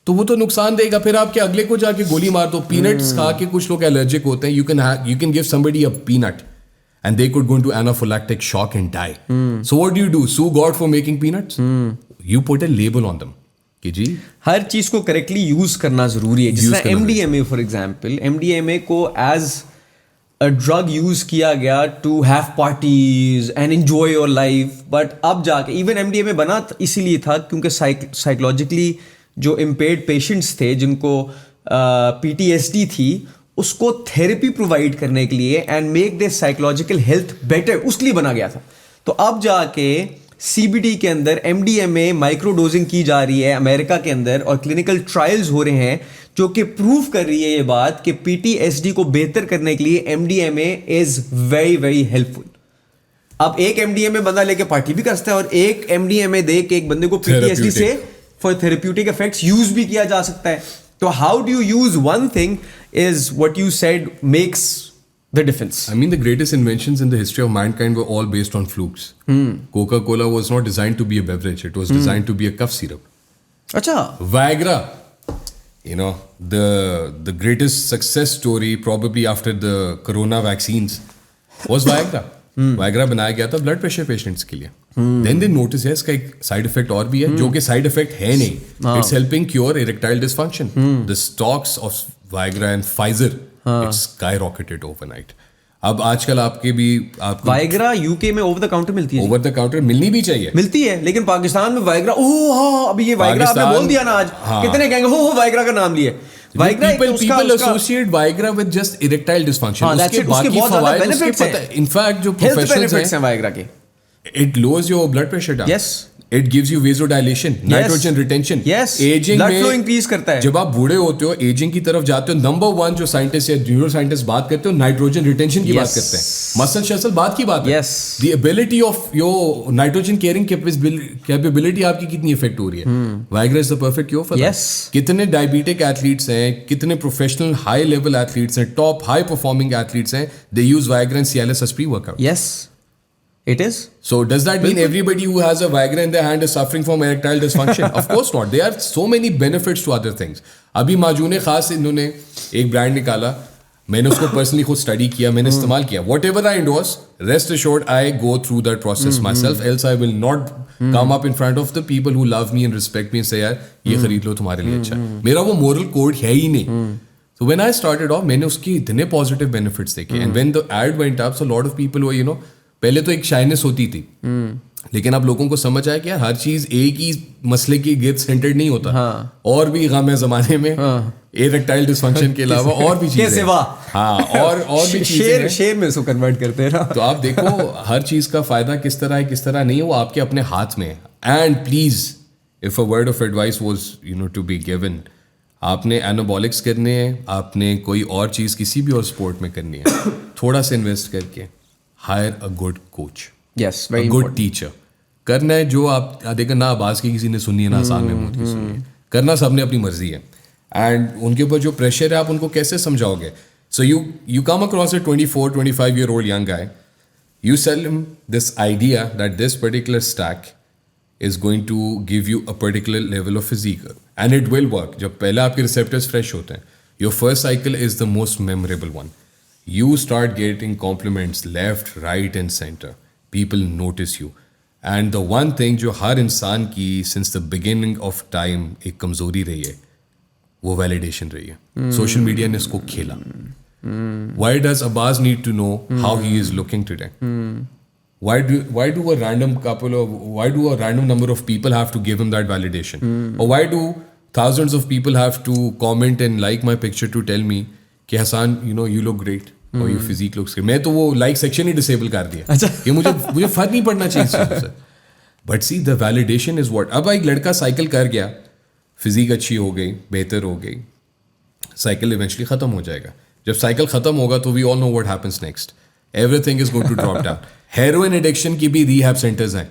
तो वो तो नुकसान देगा, फिर आप क्या अगले को जाके गोली मार दो. पीनट्स खा के कुछ लोग एलर्जिक होते हैं, you can give somebody a peanut and they could go into anaphylactic shock and die. So what do? Sue God for making peanuts? You put a label on them कि जी हर चीज को correctly use करना जरूरी है. जिस तरह MDMA for example, MDMA को as a drug use किया गया to have parties and enjoy your life, but अब जाके इवन MDMA बना इसीलिए था क्योंकि साइकोलॉजिकली जो इम्पेयर्ड पेशेंट्स थे जिनको PTSD थी, उसको थेरेपी प्रोवाइड करने के लिए and make their psychological health better, उसके लिए बना गया था. तो अब जाके CBD के अंदर MDMA माइक्रो डोजिंग की जा रही है अमेरिका के अंदर और क्लिनिकल ट्रायल्स हो रहे हैं जो कि प्रूव कर रही है ये बात कि PTSD को बेहतर करने के लिए MDMA is very very helpful. अब एक MDMA बंदा लेके पार्टी भी कर सकता है और एक MDMA दे के एक बंदे को PTSD से फॉर थेरेप्यूटिक इफेक्ट्स यूज भी किया जा सकता है. तो how do you use one thing is what you said makes the difference. I mean, the greatest inventions in the history of mankind were all based on flukes. Coca-Cola was not designed to be a beverage. It was designed to be a cough syrup. Acha. Viagra. You know, the greatest success story probably after the corona vaccines was Viagra. Viagra बनाया गया था blood pressure patients के लिए. Then they noticed इसका एक side effect और भी है जो कि side effect है नहीं. It's helping cure erectile dysfunction. The stocks of Viagra and Pfizer it's skyrocketed overnight. अब आजकल आपके भी आपको वाइग्रा यूके में ओवर द काउंटर मिलती है. ओवर द काउंटर मिलनी भी चाहिए, मिलती है, लेकिन पाकिस्तान में वाइग्रा अभी ये वाइग्रा आपने बोल दिया ना आज, कितने कहेंगे हो वाइग्रा का नाम लिए. Viagra people associate Viagra with just erectile dysfunction. उसके बाकी फवायद उसके पता है. इनफैक्ट जो प्रोफेशनल्स हैं वाइग्रा के, it lowers your blood pressure down. Yes. It gives you vasodilation, nitrogen retention. Yes. Aging blood में flow increase करता है. जब आप बूढ़े होते हो, एजिंग की तरफ जाते हो, नंबर 1 जो साइंटिस्ट या न्यूरो साइंटिस्ट बात करते हो, नाइट्रोजन रिटेंशन की बात करते हैं. मसल शसल बात की बात है. The ability of your nitrogen carrying capability आपकी कितनी इफेक्ट हो रही है. Viagra is the perfect cure for that. कितने डायबिटिक एथलीट्स हैं, कितने प्रोफेशनल हाई लेवल एथलीट्स हैं, टॉप हाई परफॉर्मिंग एथलीट्स हैं, they use Viagra and Cialis as pre-workout. Yes. It is. So does that mean everybody who has a Viagra in their hand is suffering from erectile dysfunction? Of course not. There are so many benefits to other things. अभी माजूने खास इन्होंने एक brand निकाला, मैंने उसको personally खुद study किया, मैंने इस्तेमाल किया. Whatever I endorse, rest assured I go through that process myself. Else I will not come up in front of the people who love me and respect me and say यार ये खरीद लो तुम्हारे लिए अच्छा. मेरा वो moral code है ही नहीं. So when I started off, मैंने उसकी इतने positive benefits देखे. And when the ad went up, so a lot of people were पहले तो एक शाइनेस होती थी, लेकिन अब लोगों को समझ आया कि यार हर चीज एक ही मसले की गिर्द सेंटर्ड नहीं होता. और भी गम है जमाने में, इरेक्टाइल डिसफंक्शन के अलावा और भी चीजें. और भी चीजें शेर में उसको कन्वर्ट करते हैं ना. तो आप देखो हर चीज का फायदा किस तरह है किस तरह नहीं है, वो आपके अपने हाथ में है. And please if a word of advice was to be given, आपने एनाबॉलिक्स करने हैं, आपने कोई और चीज किसी भी और स्पोर्ट में करनी है, थोड़ा सा इन्वेस्ट करके hire a good coach. Yes, very a good teacher. करना है जो आप देखो ना, आवाज की किसी ने सुनी है ना आसान में की सुनी है, करना सबने अपनी मर्जी है. एंड उनके ऊपर जो प्रेशर है आप उनको कैसे समझाओगे. सो you come across a 24-25-year-old young guy, you sell him this idea that this particular stack is going to give you a particular level of physique and it will work. जब पहले आपके receptors fresh होते हैं, your first cycle is the most memorable one. You start getting compliments left, right and center. People notice you. And the one thing जो हर इंसान की since the beginning of time एक कमजोरी रही है, वो validation रही है. Social media ने इसको खेला. Why does Abbas need to know how he is looking today? Why do a random number of people have to give him that validation? Or why do thousands of people have to comment and like my picture to tell me कि Hasan you look great और your physique looks great. मैं तो वो like section ही disable कर दिया कि मुझे फर्क नहीं पड़ना चाहिए इससे. But see the validation is what. अब एक लड़का साइकिल कर गया, फिजिक अच्छी हो गई, बेहतर हो गई, साइकिल इवेंचुअली खत्म हो जाएगा. जब साइकिल खत्म होगा तो we all know what happens next. Everything is going to drop down. Heroin addiction की भी रिहैब सेंटर्स हैं.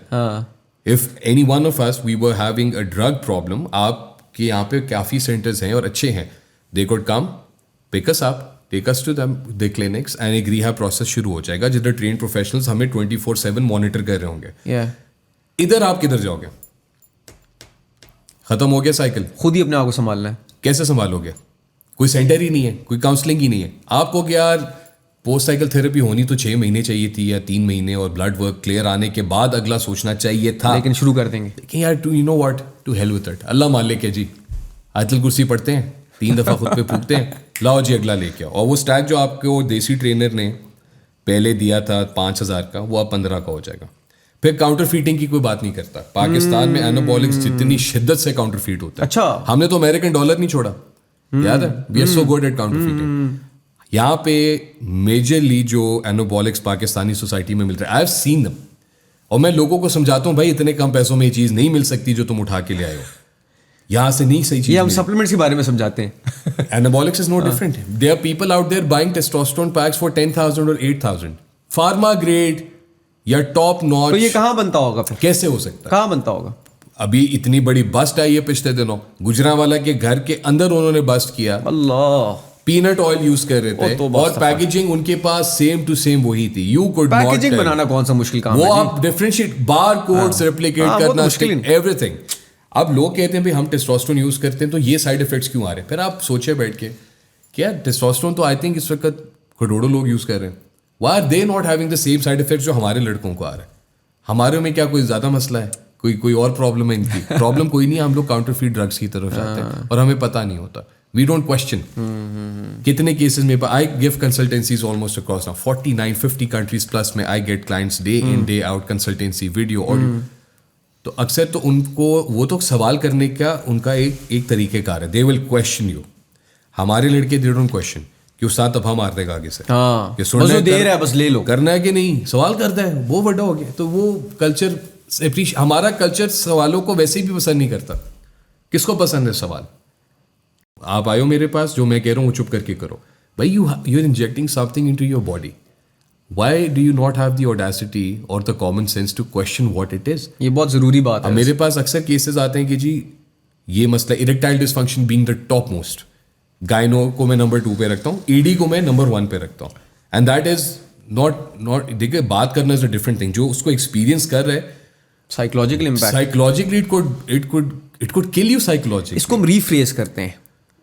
If any one of us we were having a drug problem, आपके यहाँ पे काफ़ी सेंटर्स हैं और अच्छे हैं. They could come pick us up, take us to the clinics and एक रिहैब प्रोसेस शुरू हो जाएगा जिधर ट्रेन प्रोफेशनल्स हमें 24/7 मॉनिटर कर रहे होंगे. yeah. इधर आप किधर जाओगे? खत्म हो गया साइकिल, खुद ही अपने आप को संभालना है। कैसे संभालोगे? कोई सेंटर ही नहीं है, कोई काउंसलिंग ही नहीं है। आपको क्या यार, पोस्ट साइकिल थेरेपी होनी तो 6 महीने चाहिए थी या 3 महीने, और ब्लड वर्क क्लियर आने के बाद अगला सोचना चाहिए था। लेकिन शुरू कर देंगे। लेकिन यार to you know what, to hell with it. Allah मान ले के जी आयतुल कुर्सी पढ़ते हैं, 3 दफ़ा खुद पे फूकते हैं, लाओ जी अगला लेके आओ। और वो स्टैक जो आपको देसी ट्रेनर ने पहले दिया था 5,000 का, वो अब 15 का हो जाएगा। फिर काउंटर फीटिंग की कोई बात नहीं करता। पाकिस्तान में एनाबॉलिक्स जितनी शिद्दत से काउंटर फीट होता है, अच्छा, हमने तो अमेरिकन डॉलर नहीं छोड़ा, याद है? We are so good at counterfeiting. यहाँ पे मेजरली जो एनाबॉलिक्स पाकिस्तानी सोसाइटी में मिल रहा है, आई हैव सीन देम, और मैं लोगों को समझाता हूँ भाई इतने कम पैसों में ये चीज़ नहीं मिल सकती जो तुम उठा के ले आए हो, यहाँ से नहीं सही चीज़। ये हम सप्लीमेंट्स के बारे में समझाते हैं। Anabolics is no different. There are people out there buying testosterone packs for 10,000 or 8,000. Pharma grade या top notch. तो ये कहाँ बनता होगा फिर? कैसे हो सकता है? कहाँ बनता होगा? अभी इतनी बड़ी बस्ट आई है पिछले दिनों, गुजरांवाला के घर के अंदर उन्होंने बस्ट किया, अल्लाह, पीनट ऑयल यूज कर रहे थे, तो और पैकेजिंग उनके पास सेम टू सेम वही थी। यू कुड नॉट पैकेजिंग बनाना कौन सा मुश्किल काम वो है? आप डिफरेंशिएट बार कोड्स रेप्लिकेट करना, मुश्किल एवरीथिंग। अब लोग कहते हैं भाई हम टेस्टोस्टेरोन यूज करते हैं तो ये साइड इफेक्ट्स क्यों आ रहे हैं? फिर आप सोचे बैठ के, क्या टेस्टोस्टेरोन तो आई थिंक इस वक्त करोड़ों लोग यूज कर रहे हैं, why are they not having the same side effects जो हमारे लड़कों को आ रहा है? हमारे में क्या कोई ज्यादा मसला है? कोई और प्रॉब्लम है इनकी? प्रॉब्लम कोई नहीं है, हम लोग काउंटरफीट ड्रग्स की तरफ जाते हैं और हमें पता नहीं होता। We don't question. कितने केसेस में I give consultancies almost across now 49-50 countries plus में I get clients day in day out, consultancy, video, audio. तो अक्सर तो उनको वो तो सवाल करने का उनका एक तरीकेकार है, दे विल क्वेश्चन यू। हमारे लड़के दे डोंट क्वेश्चन कि उस्ताद अब हम मार देगा आगे से, हाँ, कि बस वो दे रहा है, बस ले लो, करना है कि नहीं, सवाल करता है, वो बड़ा हो गया। तो वो कल्चर, हमारा कल्चर सवालों को वैसे भी पसंद नहीं करता। किसको पसंद है सवाल? आप आयो मेरे पास, जो मैं कह रहा हूँ वो चुप करके करो भाई। You are injecting something into your body, why do you not have the audacity और the common sense to question what it is? ये बहुत जरूरी बात है। मेरे पास अक्सर केसेस आते हैं कि जी ये मसला erectile dysfunction being the top most, गायनो को मैं नंबर 2 पे रखता हूँ, ईडी को मैं नंबर 1 पे रखता हूँ, एंड दैट इज नॉट देखिए, बात करना इज अ डिफरेंट थिंग। जो उसको एक्सपीरियंस कर रहे हैं, psychological impact, psychologically it could kill you psychologically. इसको हम रीफ्रेज करते हैं,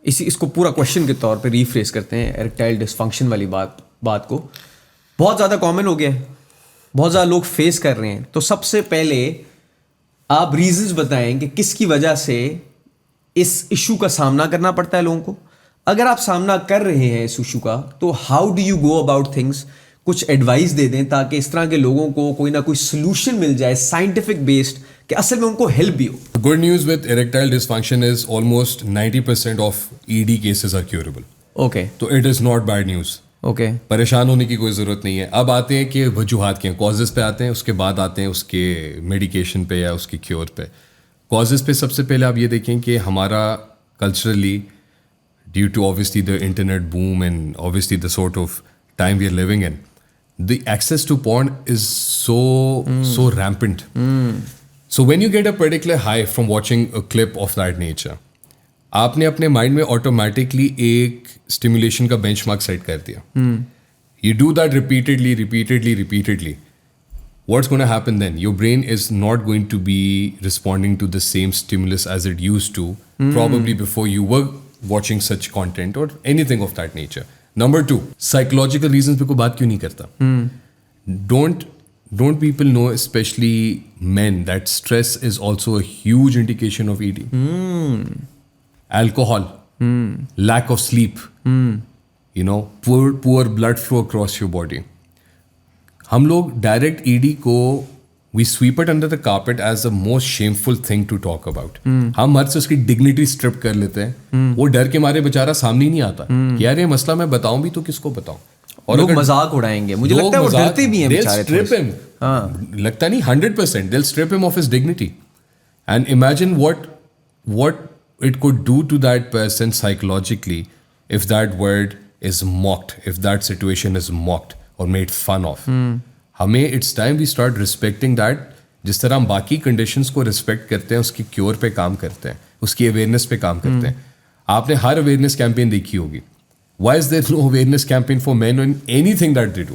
इसको पूरा क्वेश्चन के तौर पे रीफ्रेज करते हैं, इरेक्टाइल डिसफंक्शन वाली बात को। बहुत ज़्यादा कॉमन हो गया है, बहुत ज़्यादा लोग फेस कर रहे हैं। तो सबसे पहले आप रीजंस बताएं कि किसकी वजह से इस इशू का सामना करना पड़ता है लोगों को। अगर आप सामना कर रहे हैं इस इशू का, तो how do you go about things, कुछ एडवाइस दे दें ताकि इस तरह के लोगों को कोई ना कोई सोल्यूशन मिल जाए साइंटिफिक बेस्ड, कि असल में उनको हेल्प भी हो। Good news with erectile dysfunction is almost 90% of ED cases are curable. Okay, तो it is not bad news. Okay, परेशान होने की कोई ज़रूरत नहीं है। अब आते हैं कि वजूहात के कॉजेज़ पे आते हैं, उसके बाद आते हैं उसके मेडिकेशन पे या उसके क्योर पे। कॉजेज़ पे सबसे पहले आप ये देखें कि हमारा culturally, due to obviously the internet boom and obviously the sort of time we are living in, the access to porn is so rampant. So when you get a particular high from watching a clip of that nature, आपने अपने mind में automatically एक stimulation का benchmark set कर दिया। You do that repeatedly, what's going to happen then? Your brain is not going to be responding to the same stimulus as it used to, probably before you were watching such content or anything of that nature. Number 2, psychological reasons पे कोई बात क्यों नहीं करता? Don't people know, especially men, that stress is also a huge indication of ED? Alcohol, lack of sleep, poor blood flow across your body. हम लोग direct ED को we sweep it under the carpet as the most shameful thing to talk about. हम हद से उसकी dignity strip कर लेते हैं। वो डर के मारे बेचारा सामने ही नहीं आता कि यार ये मसला मैं बताऊं भी तो किसको बताऊं। और लोग मजाक उड़ाएंगे, मुझे लगता है वो डरते भी हैं बेचारे। They'll strip him, लगता नहीं 100%, they'll strip him of his dignity. And imagine what it could do to that person psychologically if that word is mocked, if that situation is mocked or made fun of. हमें it's time we start respecting that. जिस तरह हम बाकी conditions को respect करते हैं, उसकी cure पे काम करते हैं, उसकी अवेयरनेस पे काम करते हैं। आपने हर अवेयरनेस कैंपेन देखी होगी। Why is there no awareness campaign for men in anything that they do?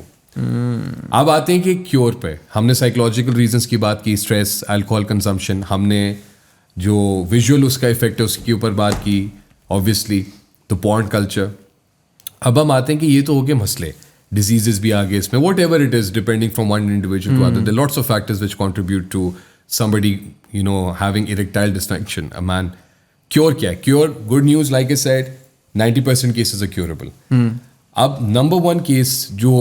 अब आते हैं कि क्योर पे। हमने साइकोलॉजिकल रीजंस की बात की, स्ट्रेस, अल्कोहल कंजम्पशन, हमने जो विजुअल उसका इफेक्ट है उसके ऊपर बात की, ऑब्वियसली द पॉर्न कल्चर. अब हम आते हैं कि ये तो हो गए मसले, डिजीजेस भी आ गए इसमें, whatever it is depending from one individual to other, there lots of factors which contribute to somebody having erectile dysfunction. A man, cure क्या है? Cure, good news, like I said, 90% cases are curable. अब number 1 case जो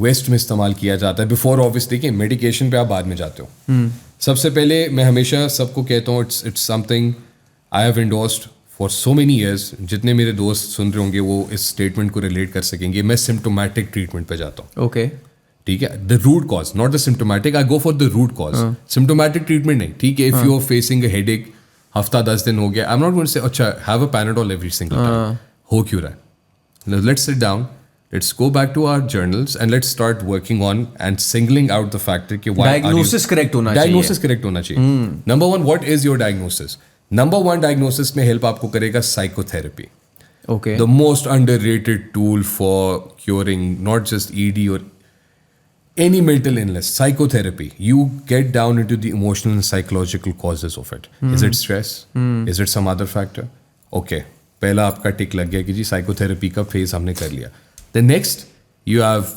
waste में इस्तेमाल किया जाता है, before obvious देखिए मेडिकेशन पे आप बाद में जाते हो. सबसे पहले मैं हमेशा सबको कहता हूँ, it's something I have endorsed for so many years. जितने मेरे दोस्त सुन रहे होंगे वो इस स्टेटमेंट को रिलेट कर सकेंगे. मैं सिम्टोमेटिक ट्रीटमेंट पे जाता हूँ. ओके, ठीक है, the root cause, not the symptomatic. I go for the root cause. Symptomatic treatment नहीं. ठीक है, if you are facing a headache, हफ्ता 10 दिन हो गया, I am not going to say अच्छा have a Panadol every single time. हो क्यों रहा है? Let's sit down, let's go back to our journals and let's start working on and singling out the factor कि why diagnosis correct होना चाहिए. Diagnosis correct होना चाहिए. Number 1, what is your diagnosis? Number 1 diagnosis में help आपको करेगा psychotherapy. Okay, the most underrated tool for curing not just ED or any mental illness. Psychotherapy, you get down into the emotional and psychological causes of it. Is it stress? Is it some other factor? Okay, पहला आपका टिक लग गया कि जी psychotherapy का phase हमने कर लिया. The next, you have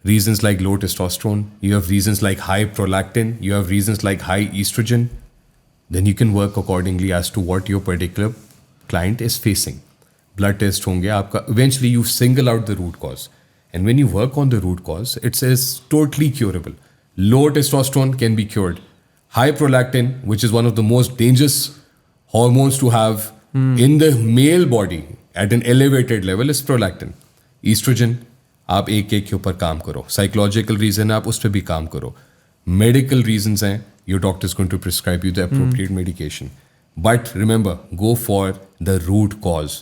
reasons like low testosterone, you have reasons like high prolactin, you have reasons like high estrogen. Then you can work accordingly as to what your particular client is facing. Blood test होंगे आपका. Eventually you single out the root cause. And when you work on the root cause, it says totally curable. Low testosterone can be cured. High prolactin, which is one of the most dangerous hormones to have in the male body at an elevated level, is prolactin. Estrogen, आप एक के ऊपर काम करो. Psychological reason आप उस पर भी काम करो. Medical reasons हैं, your doctor is going to prescribe you the appropriate medication. But remember, go for the root cause.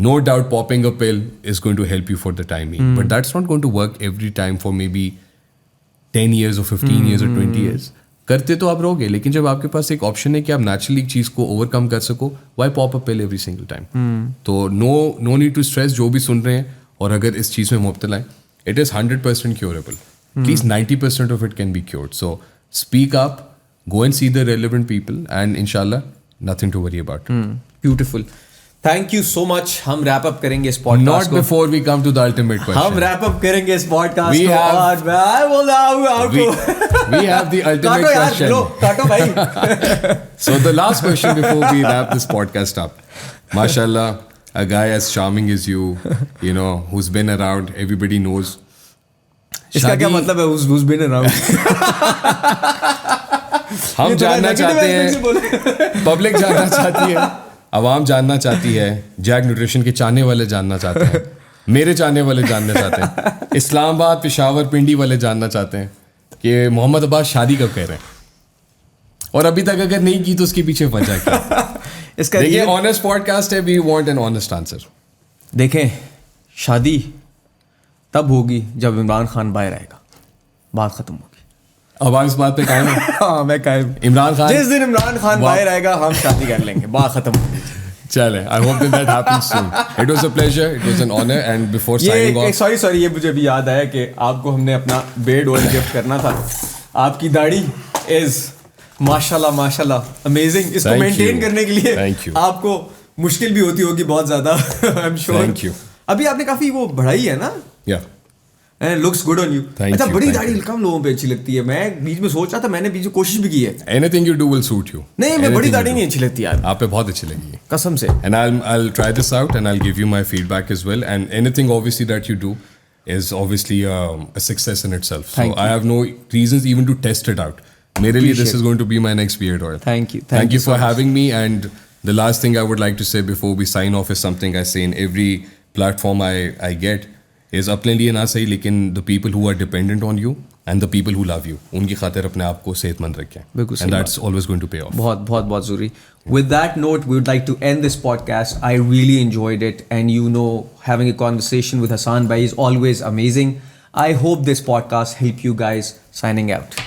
No doubt popping a pill is going to help you for the time being. But that's not going to work every time for maybe 10 years or 15 years or 20 years. करते तो आप रहोगे, लेकिन जब आपके पास एक option है कि आप नेचुरली एक चीज़ को ओवरकम कर सको, why pop a pill every single time? तो no need to stress जो भी सुन रहे हैं, और अगर इस चीज़ में मुब्तला है, it is 100% curable. At least 90% of it can be cured. So speak up, go and see the relevant people, and inshallah, nothing to worry about. Beautiful. Thank you so much. हम रैप अप करेंगे इस podcast Not before we come to the ultimate question. हम wrap up करेंगे इस podcast We को. have- और मैं बोल रहा हूँ आपको We have the ultimate काटो यार, question. लो काटो भाई. So the last question before we wrap this podcast up. Mashallah, a guy as charming as you, who's been around, everybody knows. इसका क्या शादी- मतलब है? who's been around? हम जानना चाहते हैं, पब्लिक जानना चाहती है, आवाम जानना चाहती है, जैक न्यूट्रिशन के चाहने वाले जानना चाहते हैं, मेरे चाहने वाले जानना चाहते हैं, इस्लामाबाद, पेशावर, पिंडी वाले जानना चाहते हैं कि मोहम्मद अब्बास शादी कब कह रहे हैं, और अभी तक अगर नहीं की तो उसके पीछे वजह क्या? इसका देखिए, ये ऑनेस्ट पॉडकास्ट है, we want an honest answer. देखें, शादी तब होगी जब इमरान खान बाहर आएगा, बात खत्म होगी. अब आप इस बात पे कायम हैं? हाँ, मैं कायम. इमरान खान, जिस दिन इमरान खान वाह. बाहर आएगा हम शादी कर लेंगे, बात खत्म होगी. चले, I hope that happens soon. It was a pleasure, it was an honor, and before signing off, sorry, ये मुझे भी याद आया कि आपको हमने अपना बेड ऑयल गिफ्ट करना था. आपकी दाढ़ी इज माशाल्लाह अमेजिंग. इसको Thank मेंटेन you. करने के लिए Thank you. आपको मुश्किल भी होती होगी बहुत ज्यादा. I am sure. Thank you. अभी आपने काफी वो बढ़ाई है ना, yeah. And looks good on you. Thank अच्छा, you, बड़ी thank दाढ़ी you. कम लोगों पे अच्छी लगती है. मैं बीच में सोच रहा था, मैंने बीच में कोशिश भी की है. Anything you do will suit you. नहीं, मैं Anything बड़ी you दाढ़ी do. नहीं अच्छी लगती यार, आप पे बहुत अच्छी लगी. कसम से. And I'll try this out and I'll give you my feedback as well. And anything obviously that you do is obviously a success in itself. So Thank you. I have no reasons even to test it out. मेरे लिए this is going to be my next beard oil. Thank you. Thank you so for much. having me. And the last thing I would like to say before we sign off is something I say in every platform I get is अपने लिए ना सही, लेकिन the people who are dependent on you and the people who love you, उनकी खातिर अपने आप को सेहतमंद रखें. बिल्कुल सही And बात. that's always going to pay off. बहुत ज़रूरी. With that note, we would like to end this podcast. I really enjoyed it, and having a conversation with Hassan Bhai is always amazing. I hope this podcast helped you guys. Signing out.